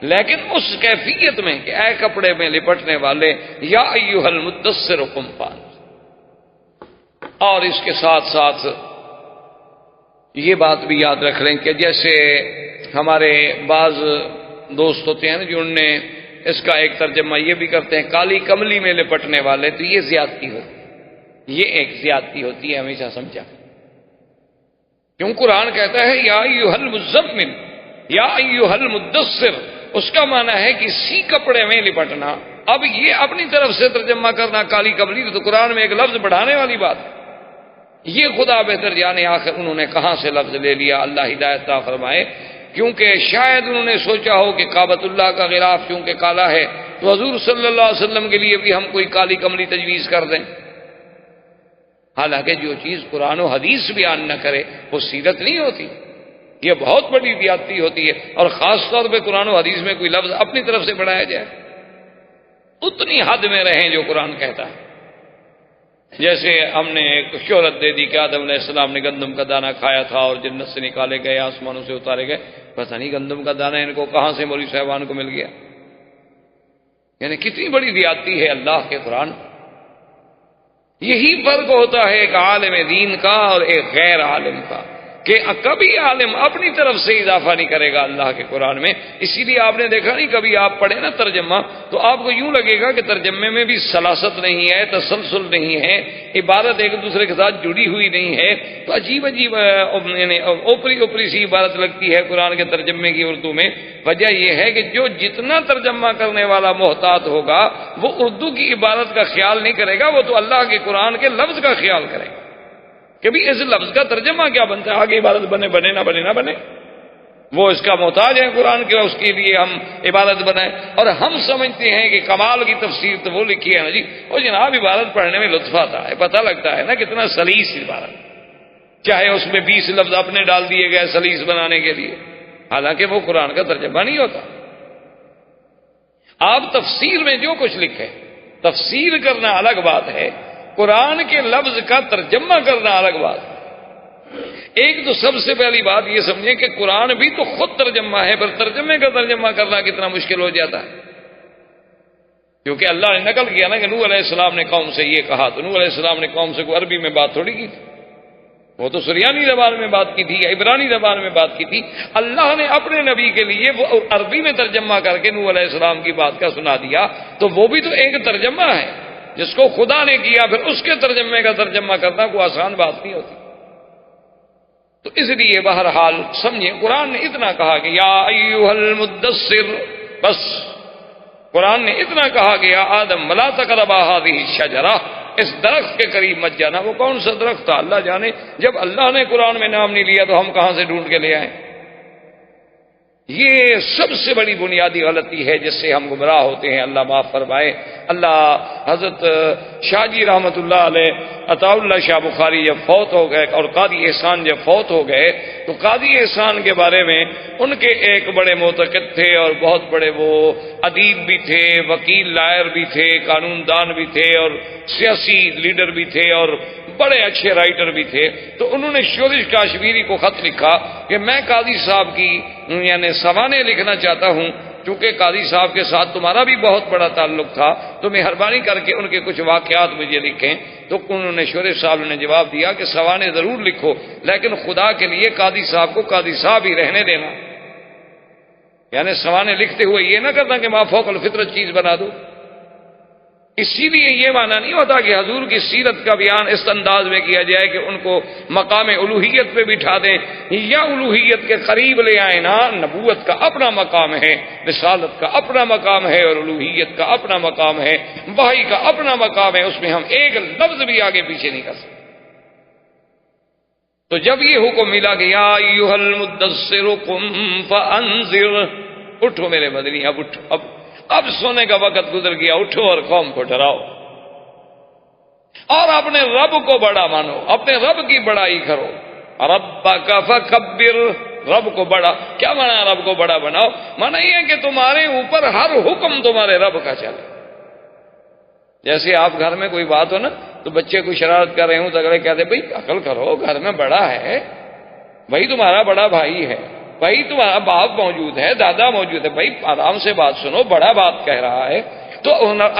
لیکن اس کیفیت میں کہ اے کپڑے میں لپٹنے والے، یا ایھا المدثر قم فانذر۔ اور اس کے ساتھ ساتھ یہ بات بھی یاد رکھ لیں کہ جیسے ہمارے بعض دوست ہوتے ہیں نا جو ان نے اس کا ایک ترجمہ یہ بھی کرتے ہیں کالی کملی میں لپٹنے والے، تو یہ زیادتی ہوتی ہے، یہ ایک زیادتی ہوتی ہے، ہمیشہ سمجھا، کیوں قرآن کہتا ہے یا ایھا المزمل یا ایھا المدثر، اس کا معنی ہے کسی کپڑے میں لپٹنا۔ اب یہ اپنی طرف سے ترجمہ کرنا کالی کملی، تو قرآن میں ایک لفظ بڑھانے والی بات ہے، یہ خدا بہتر جانے آخر انہوں نے کہاں سے لفظ لے لیا، اللہ ہدایت عطا فرمائے، کیونکہ شاید انہوں نے سوچا ہو کہ کعبۃ اللہ کا غلاف چونکہ کالا ہے تو حضور صلی اللہ علیہ وسلم کے لیے بھی ہم کوئی کالی کملی تجویز کر دیں، حالانکہ جو چیز قرآن و حدیث بیان نہ کرے وہ سیرت نہیں ہوتی، یہ بہت بڑی زیادتی ہوتی ہے، اور خاص طور پہ قرآن و حدیث میں کوئی لفظ اپنی طرف سے بڑھایا جائے، اتنی حد میں رہیں جو قرآن کہتا ہے۔ جیسے ہم نے ایک شہرت دے دی کہ آدم علیہ السلام نے گندم کا دانہ کھایا تھا اور جنت سے نکالے گئے، آسمانوں سے اتارے گئے، پتہ نہیں گندم کا دانہ ان کو کہاں سے مولوی صاحبان کو مل گیا، یعنی کتنی بڑی زیادتی ہے اللہ کے قرآن۔ یہی فرق ہوتا ہے ایک عالم دین کا اور ایک غیر عالم کا، کہ کبھی عالم اپنی طرف سے اضافہ نہیں کرے گا اللہ کے قرآن میں، اسی لیے آپ نے دیکھا نہیں کبھی آپ پڑھیں نا ترجمہ تو آپ کو یوں لگے گا کہ ترجمے میں بھی سلاست نہیں ہے، تسلسل نہیں ہے، عبارت ایک دوسرے کے ساتھ جڑی ہوئی نہیں ہے، تو عجیب عجیب یعنی اوپری سی عبارت لگتی ہے قرآن کے ترجمے کی اردو میں۔ وجہ یہ ہے کہ جو جتنا ترجمہ کرنے والا محتاط ہوگا وہ اردو کی عبارت کا خیال نہیں کرے گا، وہ تو اللہ کے قرآن کے لفظ کا خیال کرے گا کہ بھی اس لفظ کا ترجمہ کیا بنتا ہے، آگے عبادت بنے نہ بنے، وہ اس کا محتاج ہے قرآن کے، اس کے لیے ہم عبادت بنائیں۔ اور ہم سمجھتے ہیں کہ کمال کی تفسیر تو وہ لکھی ہے نا جی، اور جناب عبادت پڑھنے میں لطف آتا ہے، پتہ لگتا ہے نا کتنا سلیس عبارت، چاہے اس میں 20 لفظ اپنے ڈال دیے گئے سلیس بنانے کے لیے، حالانکہ وہ قرآن کا ترجمہ نہیں ہوتا۔ آپ تفسیر میں جو کچھ لکھے، تفسیر کرنا الگ بات ہے، قرآن کے لفظ کا ترجمہ کرنا الگ بات ہے۔ ایک تو سب سے پہلی بات یہ سمجھیں کہ قرآن بھی تو خود ترجمہ ہے، پر ترجمے کا ترجمہ کرنا کتنا مشکل ہو جاتا ہے، کیونکہ اللہ نے نقل کیا نا کہ نوح علیہ السلام نے قوم سے یہ کہا، تو نوح علیہ السلام نے قوم سے کوئی عربی میں بات تھوڑی کی تھی، وہ تو سریانی زبان میں بات کی تھی یا عبرانی زبان میں بات کی تھی۔ اللہ نے اپنے نبی کے لیے وہ عربی میں ترجمہ کر کے نوح علیہ السلام کی بات کا سنا دیا، تو وہ بھی تو ایک ترجمہ ہے جس کو خدا نے کیا، پھر اس کے ترجمے کا ترجمہ کرنا کوئی آسان بات نہیں ہوتی۔ تو اس لیے بہرحال سمجھیں قرآن نے اتنا کہا کہ یا ایھا المدثر، بس قرآن نے اتنا کہا کہ یا آدم لا تقربا هذه الشجرہ، اس درخت کے قریب مت جانا۔ وہ کون سا درخت تھا اللہ جانے، جب اللہ نے قرآن میں نام نہیں لیا تو ہم کہاں سے ڈھونڈ کے لے آئیں؟ یہ سب سے بڑی بنیادی غلطی ہے جس سے ہم گمراہ ہوتے ہیں، اللہ معاف فرمائے۔ اللہ حضرت شاہ جی رحمت اللہ علیہ عطا اللہ شاہ بخاری جب فوت ہو گئے اور قاضی احسان جب فوت ہو گئے تو قاضی احسان کے بارے میں ان کے ایک بڑے معتقد تھے اور بہت بڑے وہ ادیب بھی تھے، وکیل لائر بھی تھے، قانون دان بھی تھے اور سیاسی لیڈر بھی تھے اور بڑے اچھے رائٹر بھی تھے. تو انہوں نے شورش کاشمیری کو خط لکھا کہ میں قاضی صاحب کی یعنی سوانح لکھنا چاہتا ہوں، چونکہ قاضی صاحب کے ساتھ تمہارا بھی بہت بڑا تعلق تھا تو مہربانی کر کے ان کے کچھ واقعات مجھے لکھیں. تو انہوں نے شورش صاحب نے جواب دیا کہ سوانح ضرور لکھو لیکن خدا کے لیے قاضی صاحب کو قاضی صاحب ہی رہنے دینا. یعنی سوانح لکھتے ہوئے یہ نہ کرنا کہ ما فوق الفطرت چیز بنا دو. اسی لیے یہ معنی نہیں ہوتا کہ حضور کی سیرت کا بیان اس انداز میں کیا جائے کہ ان کو مقام الوہیت پہ بٹھا دیں یا الوہیت کے قریب لے آئیں. نا، نبوت کا اپنا مقام ہے، رسالت کا اپنا مقام ہے اور الوہیت کا اپنا مقام ہے، وحی کا اپنا مقام ہے. اس میں ہم ایک لفظ بھی آگے پیچھے نہیں کر سکتے. تو جب یہ حکم ملا کہ یا ایھا المدثر قم فانذر، اٹھو میرے مدنی، اب اٹھو، اب سونے کا وقت گزر گیا، اٹھو اور قوم کو ڈراؤ اور اپنے رب کو بڑا مانو، اپنے رب کی بڑائی کرو. ربک فکبر، رب کو بڑا. کیا مانا رب کو بڑا بناؤ؟ مانا یہ ہے کہ تمہارے اوپر ہر حکم تمہارے رب کا چلے. جیسے آپ گھر میں کوئی بات ہو نا تو بچے کوئی شرارت کر رہے ہوں تو اگلے کہتے بھائی عقل کرو، گھر میں بڑا ہے، بھائی تمہارا بڑا بھائی ہے، بھائی تمہارا باپ موجود ہے، دادا موجود ہے، بھائی آرام سے بات سنو، بڑا بات کہہ رہا ہے. تو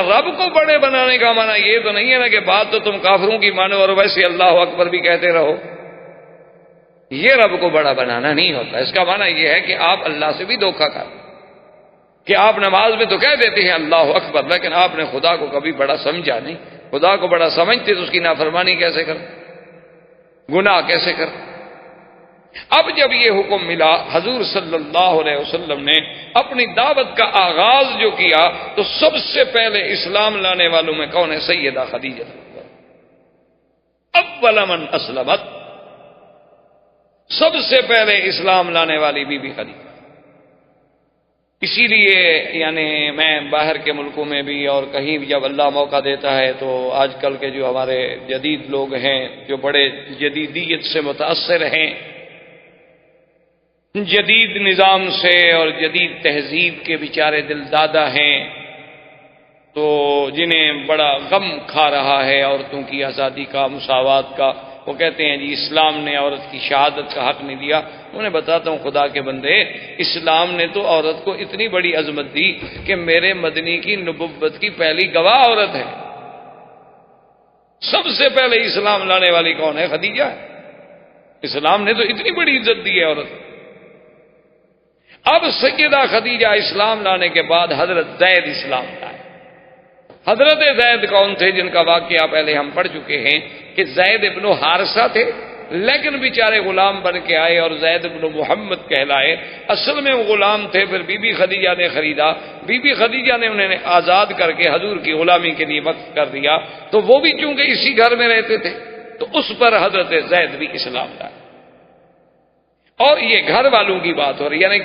رب کو بڑے بنانے کا معنی یہ تو نہیں ہے نا کہ بات تو تم کافروں کی مانو اور ویسے اللہ اکبر بھی کہتے رہو. یہ رب کو بڑا بنانا نہیں ہوتا. اس کا معنی یہ ہے کہ آپ اللہ سے بھی دھوکہ کر کہ آپ نماز میں تو کہہ دیتے ہیں اللہ اکبر لیکن آپ نے خدا کو کبھی بڑا سمجھا نہیں. خدا کو بڑا سمجھتے تو اس کی نافرمانی کیسے کر، گناہ کیسے کر. اب جب یہ حکم ملا حضور صلی اللہ علیہ وسلم نے اپنی دعوت کا آغاز جو کیا تو سب سے پہلے اسلام لانے والوں میں کون ہے؟ سیدہ خدیجہ. اول من اسلمت، سب سے پہلے اسلام لانے والی بی بی خدیجہ. اسی لیے یعنی میں باہر کے ملکوں میں بھی اور کہیں بھی جب اللہ موقع دیتا ہے تو آج کل کے جو ہمارے جدید لوگ ہیں جو بڑے جدیدیت سے متاثر ہیں، جدید نظام سے اور جدید تہذیب کے بیچارے دل دادا ہیں، تو جنہیں بڑا غم کھا رہا ہے عورتوں کی آزادی کا، مساوات کا، وہ کہتے ہیں جی اسلام نے عورت کی شہادت کا حق نہیں دیا. انہیں بتاتا ہوں خدا کے بندے، اسلام نے تو عورت کو اتنی بڑی عظمت دی کہ میرے مدنی کی نبوت کی پہلی گواہ عورت ہے. سب سے پہلے اسلام لانے والی کون ہے؟ خدیجہ. اسلام نے تو اتنی بڑی عزت دی ہے عورت. اب سیدہ خدیجہ اسلام لانے کے بعد حضرت زید اسلام لائے. حضرت زید کون تھے؟ جن کا واقعہ پہلے ہم پڑھ چکے ہیں کہ زید ابن حارثہ تھے لیکن بیچارے غلام بن کے آئے اور زید ابن محمد کہلائے. اصل میں وہ غلام تھے، پھر بی بی خدیجہ نے خریدا، بی بی خدیجہ نے انہیں آزاد کر کے حضور کی غلامی کے لیے وقف کر دیا. تو وہ بھی چونکہ اسی گھر میں رہتے تھے تو اس پر حضرت زید بھی اسلام لائے. اور یہ گھر والوں کی بات ہو رہی ہے، یعنی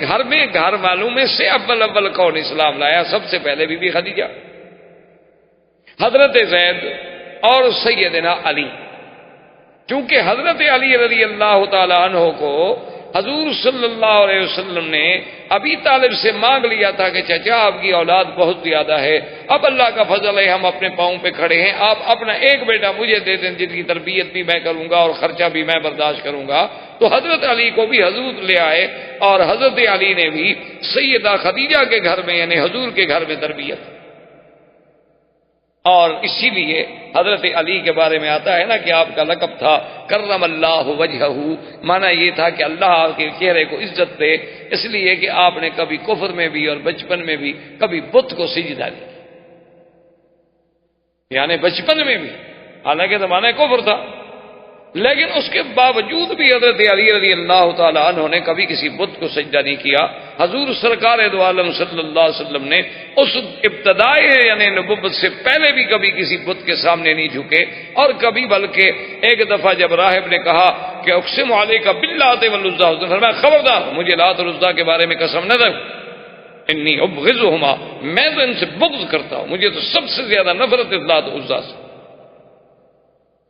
گھر والوں میں سے اول کون اسلام لایا؟ سب سے پہلے بی بی خدیجہ، حضرت زید اور سیدنا علی. چونکہ حضرت علی رضی اللہ تعالی عنہ کو حضور صلی اللہ علیہ وسلم نے ابی طالب سے مانگ لیا تھا کہ چچا آپ کی اولاد بہت زیادہ ہے، اب اللہ کا فضل ہے ہم اپنے پاؤں پہ کھڑے ہیں، آپ اپنا ایک بیٹا مجھے دے دیں جن کی تربیت بھی میں کروں گا اور خرچہ بھی میں برداشت کروں گا. تو حضرت علی کو بھی حضور لے آئے اور حضرت علی نے بھی سیدہ خدیجہ کے گھر میں یعنی حضور کے گھر میں تربیت. اور اسی لیے حضرت علی کے بارے میں آتا ہے نا کہ آپ کا لقب تھا کرم اللہ وجہہ، مانا یہ تھا کہ اللہ آپ کے چہرے کو عزت دے، اس لیے کہ آپ نے کبھی کفر میں بھی اور بچپن میں بھی کبھی بت کو سجدہ نہیں، یعنی بچپن میں بھی، حالانکہ زمانہ کفر تھا لیکن اس کے باوجود بھی حضرت علی رضی اللہ تعالی عنہ نے کبھی کسی بت کو سجدہ نہیں کیا. حضور سرکار دو عالم صلی اللہ علیہ وسلم نے اس ابتدائی یعنی نبوت سے پہلے بھی کبھی کسی بت کے سامنے نہیں جھکے، اور کبھی بلکہ ایک دفعہ جب راہب نے کہا کہ اقسم علیک باللات والعزی، فرمایا خبردار مجھے لات اور عزی کے بارے میں قسم نہ دو. انی ابغضہما، میں تو ان سے بغض کرتا ہوں، مجھے تو سب سے زیادہ نفرت لات عزا سے۔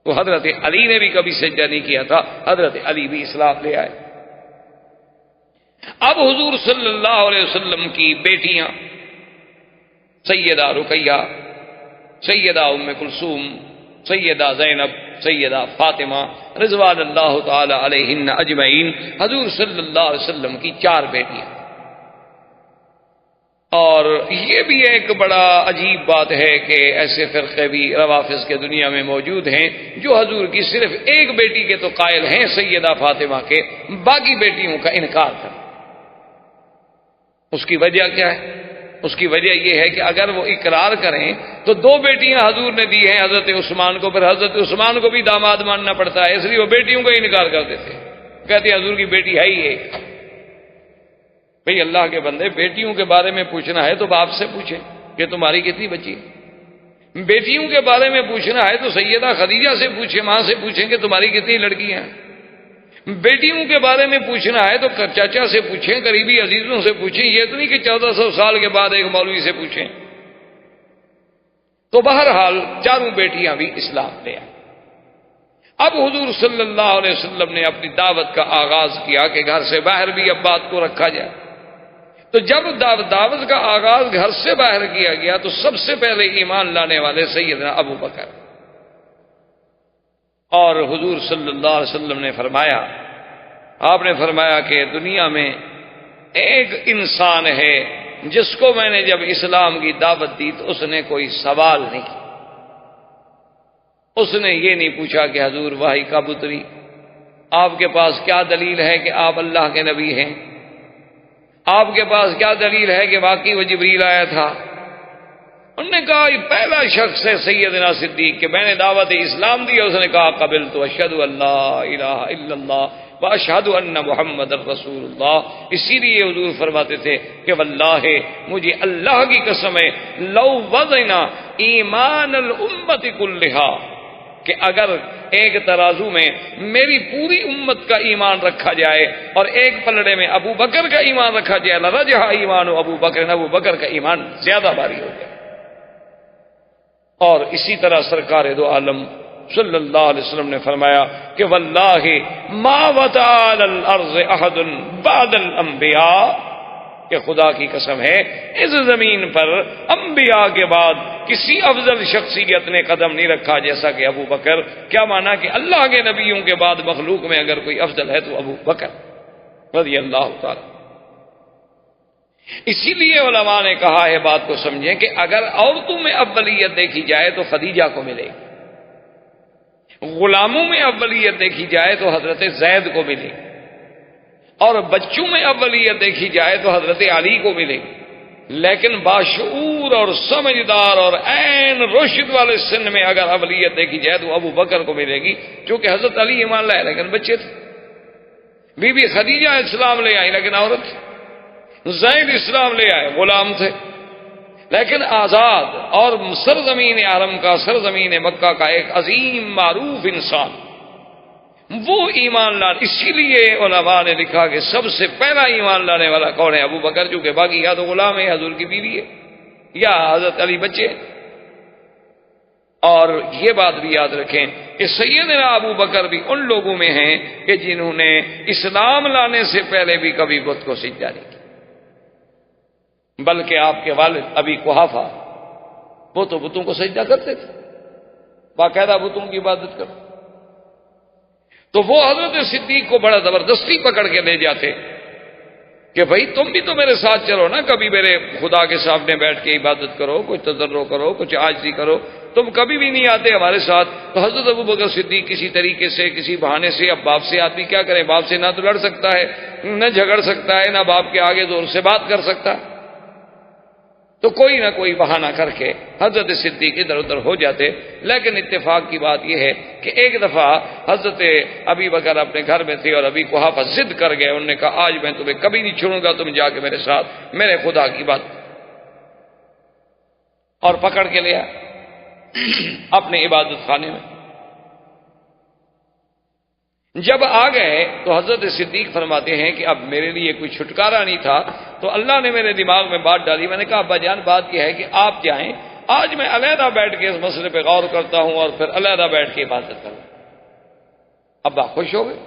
تو حضرت علی نے بھی کبھی سجدہ نہیں کیا تھا، حضرت علی بھی اسلام لے آئے۔ اب حضور صلی اللہ علیہ وسلم کی بیٹیاں سیدہ رقیہ، سیدہ ام کلثوم، سیدہ زینب، سیدہ فاطمہ رضوان اللہ تعالی علیہن اجمعین، حضور صلی اللہ علیہ وسلم کی 4 بیٹیاں۔ اور یہ بھی ایک بڑا عجیب بات ہے کہ ایسے فرقے بھی روافض کے دنیا میں موجود ہیں جو حضور کی صرف ایک بیٹی کے تو قائل ہیں سیدہ فاطمہ کے، باقی بیٹیوں کا انکار کریں۔ اس کی وجہ کیا ہے؟ اس کی وجہ یہ ہے کہ اگر وہ اقرار کریں تو 2 بیٹیاں حضور نے دی ہیں حضرت عثمان کو، پھر حضرت عثمان کو بھی داماد ماننا پڑتا ہے، اس لیے وہ بیٹیوں کا انکار کر دیتے ہیں، کہتے ہیں حضور کی بیٹی ہے ہی ایک۔ بھئی اللہ کے بندے، بیٹیوں کے بارے میں پوچھنا ہے تو باپ سے پوچھیں کہ تمہاری کتنی بچی ہے۔ بیٹیوں کے بارے میں پوچھنا ہے تو سیدہ خدیجہ سے پوچھیں، ماں سے پوچھیں کہ تمہاری کتنی لڑکیاں ہیں۔ بیٹیوں کے بارے میں پوچھنا ہے تو چاچا سے پوچھیں، قریبی عزیزوں سے پوچھیں، یہ تو نہیں کہ 1400 سال کے بعد ایک مولوی سے پوچھیں۔ تو بہرحال 4 بیٹیاں بھی اسلام لے آئیں۔ اب حضور صلی اللہ علیہ وسلم نے اپنی دعوت کا آغاز کیا کہ گھر سے باہر بھی اب بات کو رکھا جائے۔ تو جب دعوت کا آغاز گھر سے باہر کیا گیا تو سب سے پہلے ایمان لانے والے سیدنا ابو بکر، اور حضور صلی اللہ علیہ وسلم نے فرمایا، آپ نے فرمایا کہ دنیا میں ایک انسان ہے جس کو میں نے جب اسلام کی دعوت دی تو اس نے کوئی سوال نہیں کیا، اس نے یہ نہیں پوچھا کہ حضور وحی کب اتری، آپ کے پاس کیا دلیل ہے کہ آپ اللہ کے نبی ہیں، آپ کے پاس کیا دلیل ہے کہ واقعی وہ جبریل آیا تھا۔ انہوں نے کہا یہ پہلا شخص ہے سیدنا صدیق کہ میں نے دعوت اسلام دی، اس نے کہا قبلت اشہد ان لا الہ الا اللہ واشہد ان محمد رسول اللہ۔ اسی لیے حضور فرماتے تھے کہ واللہ مجھے اللہ کی قسم ہے لو وزنا ایمان الامت کلھا، کہ اگر ایک ترازو میں میری پوری امت کا ایمان رکھا جائے اور ایک پلڑے میں ابو بکر کا ایمان رکھا جائے لرجح ایمان ابو بکر، ابو بکر کا ایمان زیادہ بھاری ہو جائے۔ اور اسی طرح سرکار دو عالم صلی اللہ علیہ وسلم نے فرمایا کہ واللہ ما وطأ علی الارض احد بعد الانبیاء، کہ خدا کی قسم ہے اس زمین پر انبیاء کے بعد کسی افضل شخصیت نے قدم نہیں رکھا جیسا کہ ابو بکر۔ کیا مانا کہ اللہ کے نبیوں کے بعد مخلوق میں اگر کوئی افضل ہے تو ابو بکر رضی اللہ تعالی۔ اسی لیے علماء نے کہا ہے، بات کو سمجھیں، کہ اگر عورتوں میں اولیت دیکھی جائے تو خدیجہ کو ملے گی، غلاموں میں اولیت دیکھی جائے تو حضرت زید کو ملے گی، اور بچوں میں اولیت دیکھی جائے تو حضرت علی کو ملے گی۔ لیکن باشعور اور سمجھدار اور عین رشد والے سن میں اگر اولیت دیکھی جائے تو ابو بکر کو ملے گی، چونکہ حضرت علی ایمان لائے لیکن بچے تھے، بی بی خدیجہ اسلام لے آئی لیکن عورت تھی، زید اسلام لے آئے غلام تھے لیکن آزاد، اور سرزمین حرم کا، سرزمین مکہ کا ایک عظیم معروف انسان، وہ ایمان لانے۔ اسی لیے علماء نے لکھا کہ سب سے پہلا ایمان لانے والا کون ہے؟ ابو بکر، چونکہ باقی یا تو غلام ہے، حضور کی بیوی ہے، یا حضرت علی بچے۔ اور یہ بات بھی یاد رکھیں کہ سیدنا ابو بکر بھی ان لوگوں میں ہیں کہ جنہوں نے اسلام لانے سے پہلے بھی کبھی بت کو سجدہ نہیں کیا، بلکہ آپ کے والد ابی قحافہ وہ تو بتوں کو سجدہ کرتے تھے، باقاعدہ بتوں کی عبادت کرتے، تو وہ حضرت صدیق کو بڑا زبردستی پکڑ کے لے جاتے کہ بھائی تم بھی تو میرے ساتھ چلو نا، کبھی میرے خدا کے سامنے بیٹھ کے عبادت کرو، کچھ تضرع کرو، کچھ عاجزی کرو، تم کبھی بھی نہیں آتے ہمارے ساتھ۔ تو حضرت ابو بکر صدیق کسی طریقے سے، کسی بہانے سے، اب باپ سے آدمی کیا کرے، باپ سے نہ تو لڑ سکتا ہے، نہ جھگڑ سکتا ہے، نہ باپ کے آگے زور سے بات کر سکتا، تو کوئی نہ کوئی بہانہ کر کے حضرت صدیق ادھر ادھر ہو جاتے۔ لیکن اتفاق کی بات یہ ہے کہ ایک دفعہ حضرت ابی بکر اپنے گھر میں تھے اور ابی قحافہ ضد کر گئے، انہوں نے کہا آج میں تمہیں کبھی نہیں چھوڑوں گا، تم جا کے میرے ساتھ میرے خدا کی بات، اور پکڑ کے لیا اپنے عبادت خانے میں۔ جب آ گئے تو حضرت صدیق فرماتے ہیں کہ اب میرے لیے کوئی چھٹکارا نہیں تھا، تو اللہ نے میرے دماغ میں بات ڈالی. میں نے کہا ابا جان بات یہ ہے کہ آپ جائیں, آج میں علیحدہ بیٹھ کے اس مسئلے پہ غور کرتا ہوں اور پھر علیحدہ بیٹھ کے عبادت کروں. ابا خوش ہو گئے,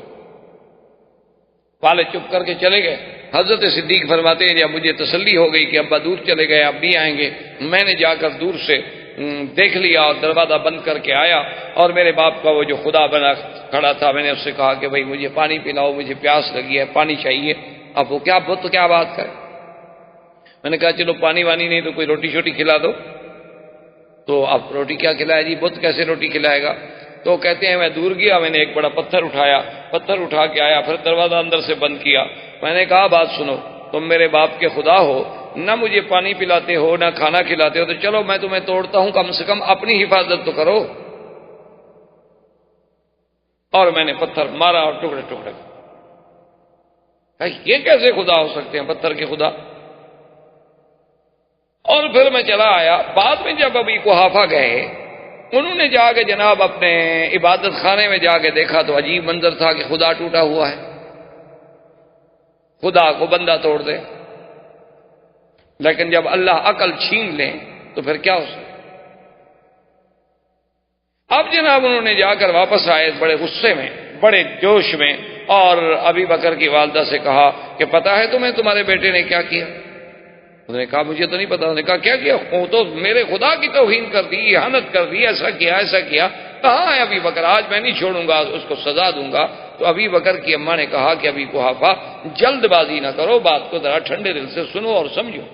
والد چپ کر کے چلے گئے. حضرت صدیق فرماتے ہیں جب مجھے تسلی ہو گئی کہ ابا دور چلے گئے, اب نہیں آئیں گے, میں نے جا کر دور سے دیکھ لیا اور دروازہ بند کر کے آیا, اور میرے باپ کا وہ جو خدا بنا کھڑا تھا, میں نے اس سے کہا کہ بھائی مجھے پانی پلاؤ, مجھے پیاس لگی ہے, پانی چاہیے. اب وہ کیا بت کیا بات کرے. میں نے کہا چلو پانی وانی نہیں تو کوئی روٹی شوٹی کھلا دو. تو اب روٹی کیا کھلائے جی, بت کیسے روٹی کھلائے گا. تو کہتے ہیں میں دور گیا, میں نے ایک بڑا پتھر اٹھایا, پتھر اٹھا کے آیا, پھر دروازہ اندر سے بند کیا. میں نے کہا بات سنو, تم میرے باپ کے خدا ہو, نہ مجھے پانی پلاتے ہو نہ کھانا کھلاتے ہو, تو چلو میں تمہیں توڑتا ہوں, کم سے کم اپنی حفاظت تو کرو. اور میں نے پتھر مارا اور ٹکڑے ٹکڑے. یہ کیسے خدا ہو سکتے ہیں, پتھر کے خدا. اور پھر میں چلا آیا. بعد میں جب ابھی قحافہ گئے, انہوں نے جا کے جناب اپنے عبادت خانے میں جا کے دیکھا تو عجیب منظر تھا کہ خدا ٹوٹا ہوا ہے. خدا کو بندہ توڑ دے, لیکن جب اللہ عقل چھین لیں تو پھر کیا ہو سکتا. اب جناب انہوں نے جا کر واپس آئے بڑے غصے میں, بڑے جوش میں, اور ابی بکر کی والدہ سے کہا کہ پتا ہے تمہیں تمہارے بیٹے نے کیا کیا. انہوں نے کہا مجھے تو نہیں پتا. انہوں نے کہا کیا کیا. وہ تو میرے خدا کی توہین کر دی, اہانت کر دی, ایسا کیا ایسا کیا. کہاں ہے ابی بکر, آج میں نہیں چھوڑوں گا, اس کو سزا دوں گا. تو ابی بکر کی اماں نے کہا کہ ابی قحافہ جلد بازی نہ کرو, بات کو ذرا ٹھنڈے دل سے سنو اور سمجھو.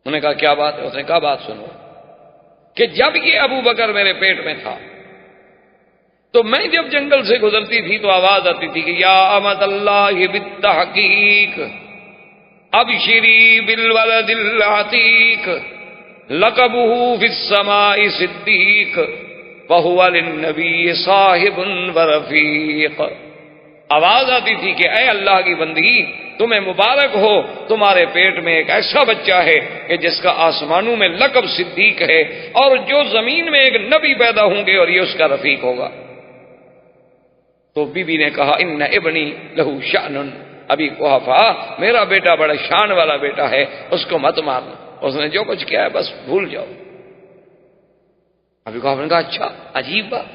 انہوں نے کہا کیا بات ہے. اس نے کہا بات سنو کہ جب یہ ابو بکر میرے پیٹ میں تھا تو میں جب جنگل سے گزرتی تھی تو آواز آتی تھی کہ یا امت اللہ بالتحقیق ابشری بالولد العتیق لقبہ فی السماء صدیق وہو للنبی صاحب ورفیق. آواز آتی تھی کہ اے اللہ کی بندگی, تمہیں مبارک ہو, تمہارے پیٹ میں ایک ایسا بچہ ہے کہ جس کا آسمانوں میں لقب صدیق ہے, اور جو زمین میں ایک نبی پیدا ہوں گے اور یہ اس کا رفیق ہوگا. تو بی بی نے کہا ان ابنی لہو شأن, ابھی قحافہ میرا بیٹا بڑا شان والا بیٹا ہے, اس کو مت مارنا, اس نے جو کچھ کیا ہے بس بھول جاؤ. ابھی قحافہ نے کہا اچھا عجیب بات.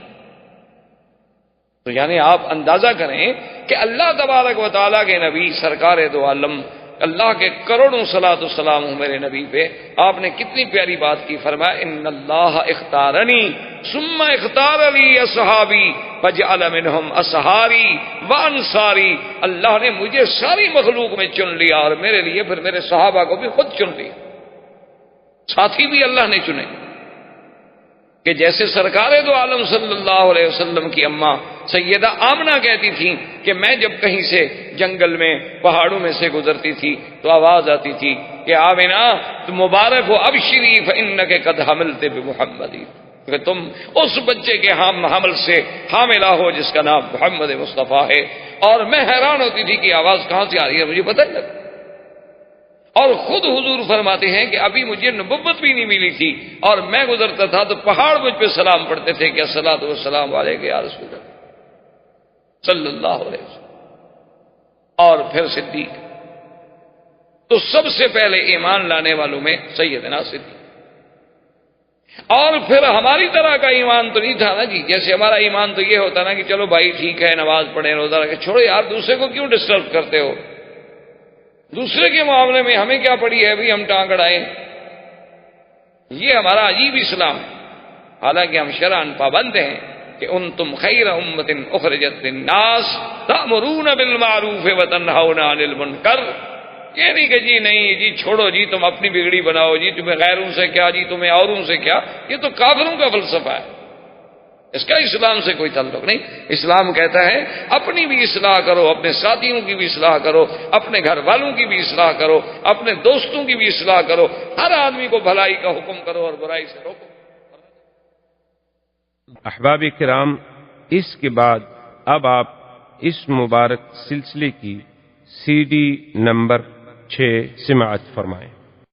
تو یعنی آپ اندازہ کریں کہ اللہ تبارک و تعالیٰ کے نبی سرکار دو عالم, اللہ کے کروڑوں صلاۃ والسلام ہوں میرے نبی پہ, آپ نے کتنی پیاری بات کی. فرمایا ان اللہ اختارنی ثم اختار لی اصحابی فجعل منہم اصحاری وانصاری. اللہ نے مجھے ساری مخلوق میں چن لیا اور میرے لیے پھر میرے صحابہ کو بھی خود چن لیا. ساتھی بھی اللہ نے چنے کہ جیسے سرکار دو عالم صلی اللہ علیہ وسلم کی اماں سیدہ آمنہ کہتی تھیں کہ میں جب کہیں سے جنگل میں پہاڑوں میں سے گزرتی تھی تو آواز آتی تھی کہ آمنہ تو مبارک ہو ابشری فانک قد حملت بمحمد, کہ تم اس بچے کے حمل سے حاملہ ہو جس کا نام محمد مصطفیٰ ہے. اور میں حیران ہوتی تھی کہ آواز کہاں سے آ رہی ہے, مجھے پتہ نہیں لگا. اور خود حضور فرماتے ہیں کہ ابھی مجھے نبوت بھی نہیں ملی تھی, اور میں گزرتا تھا تو پہاڑ مجھ پہ سلام پڑھتے تھے کہ الصلاۃ والسلام علیک یا رسول اللہ صلی اللہ علیہ وسلم. اور پھر صدیق, تو سب سے پہلے ایمان لانے والوں میں سیدنا صدیق. اور پھر ہماری طرح کا ایمان تو نہیں تھا نا جی, جیسے ہمارا ایمان تو یہ ہوتا نا کہ چلو بھائی ٹھیک ہے نماز پڑھیں روزہ رکھیں, چھوڑو یار دوسرے کو کیوں ڈسٹرب کرتے ہو, دوسرے کے معاملے میں ہمیں کیا پڑی ہے بھی ہم ٹانگ اڑائیں. یہ ہمارا عجیب اسلام ہے. حالانکہ ہم شرعاً پابند ہیں کہ انتم خیر امت اخرجت للناس تأمرون بالمعروف وتنہون عن المنکر. یہ نہیں کہ جی نہیں جی چھوڑو جی تم اپنی بگڑی بناؤ جی, تمہیں غیروں سے کیا جی تمہیں اوروں سے کیا, یہ تو کافروں کا فلسفہ ہے, اس کا اسلام سے کوئی تعلق نہیں. اسلام کہتا ہے اپنی بھی اصلاح کرو, اپنے ساتھیوں کی بھی اصلاح کرو, اپنے گھر والوں کی بھی اصلاح کرو, اپنے دوستوں کی بھی اصلاح کرو, ہر آدمی کو بھلائی کا حکم کرو اور برائی سے روکو. احباب کرام, اس کے بعد اب آپ اس مبارک سلسلے کی CD نمبر 6 سماعت فرمائیں.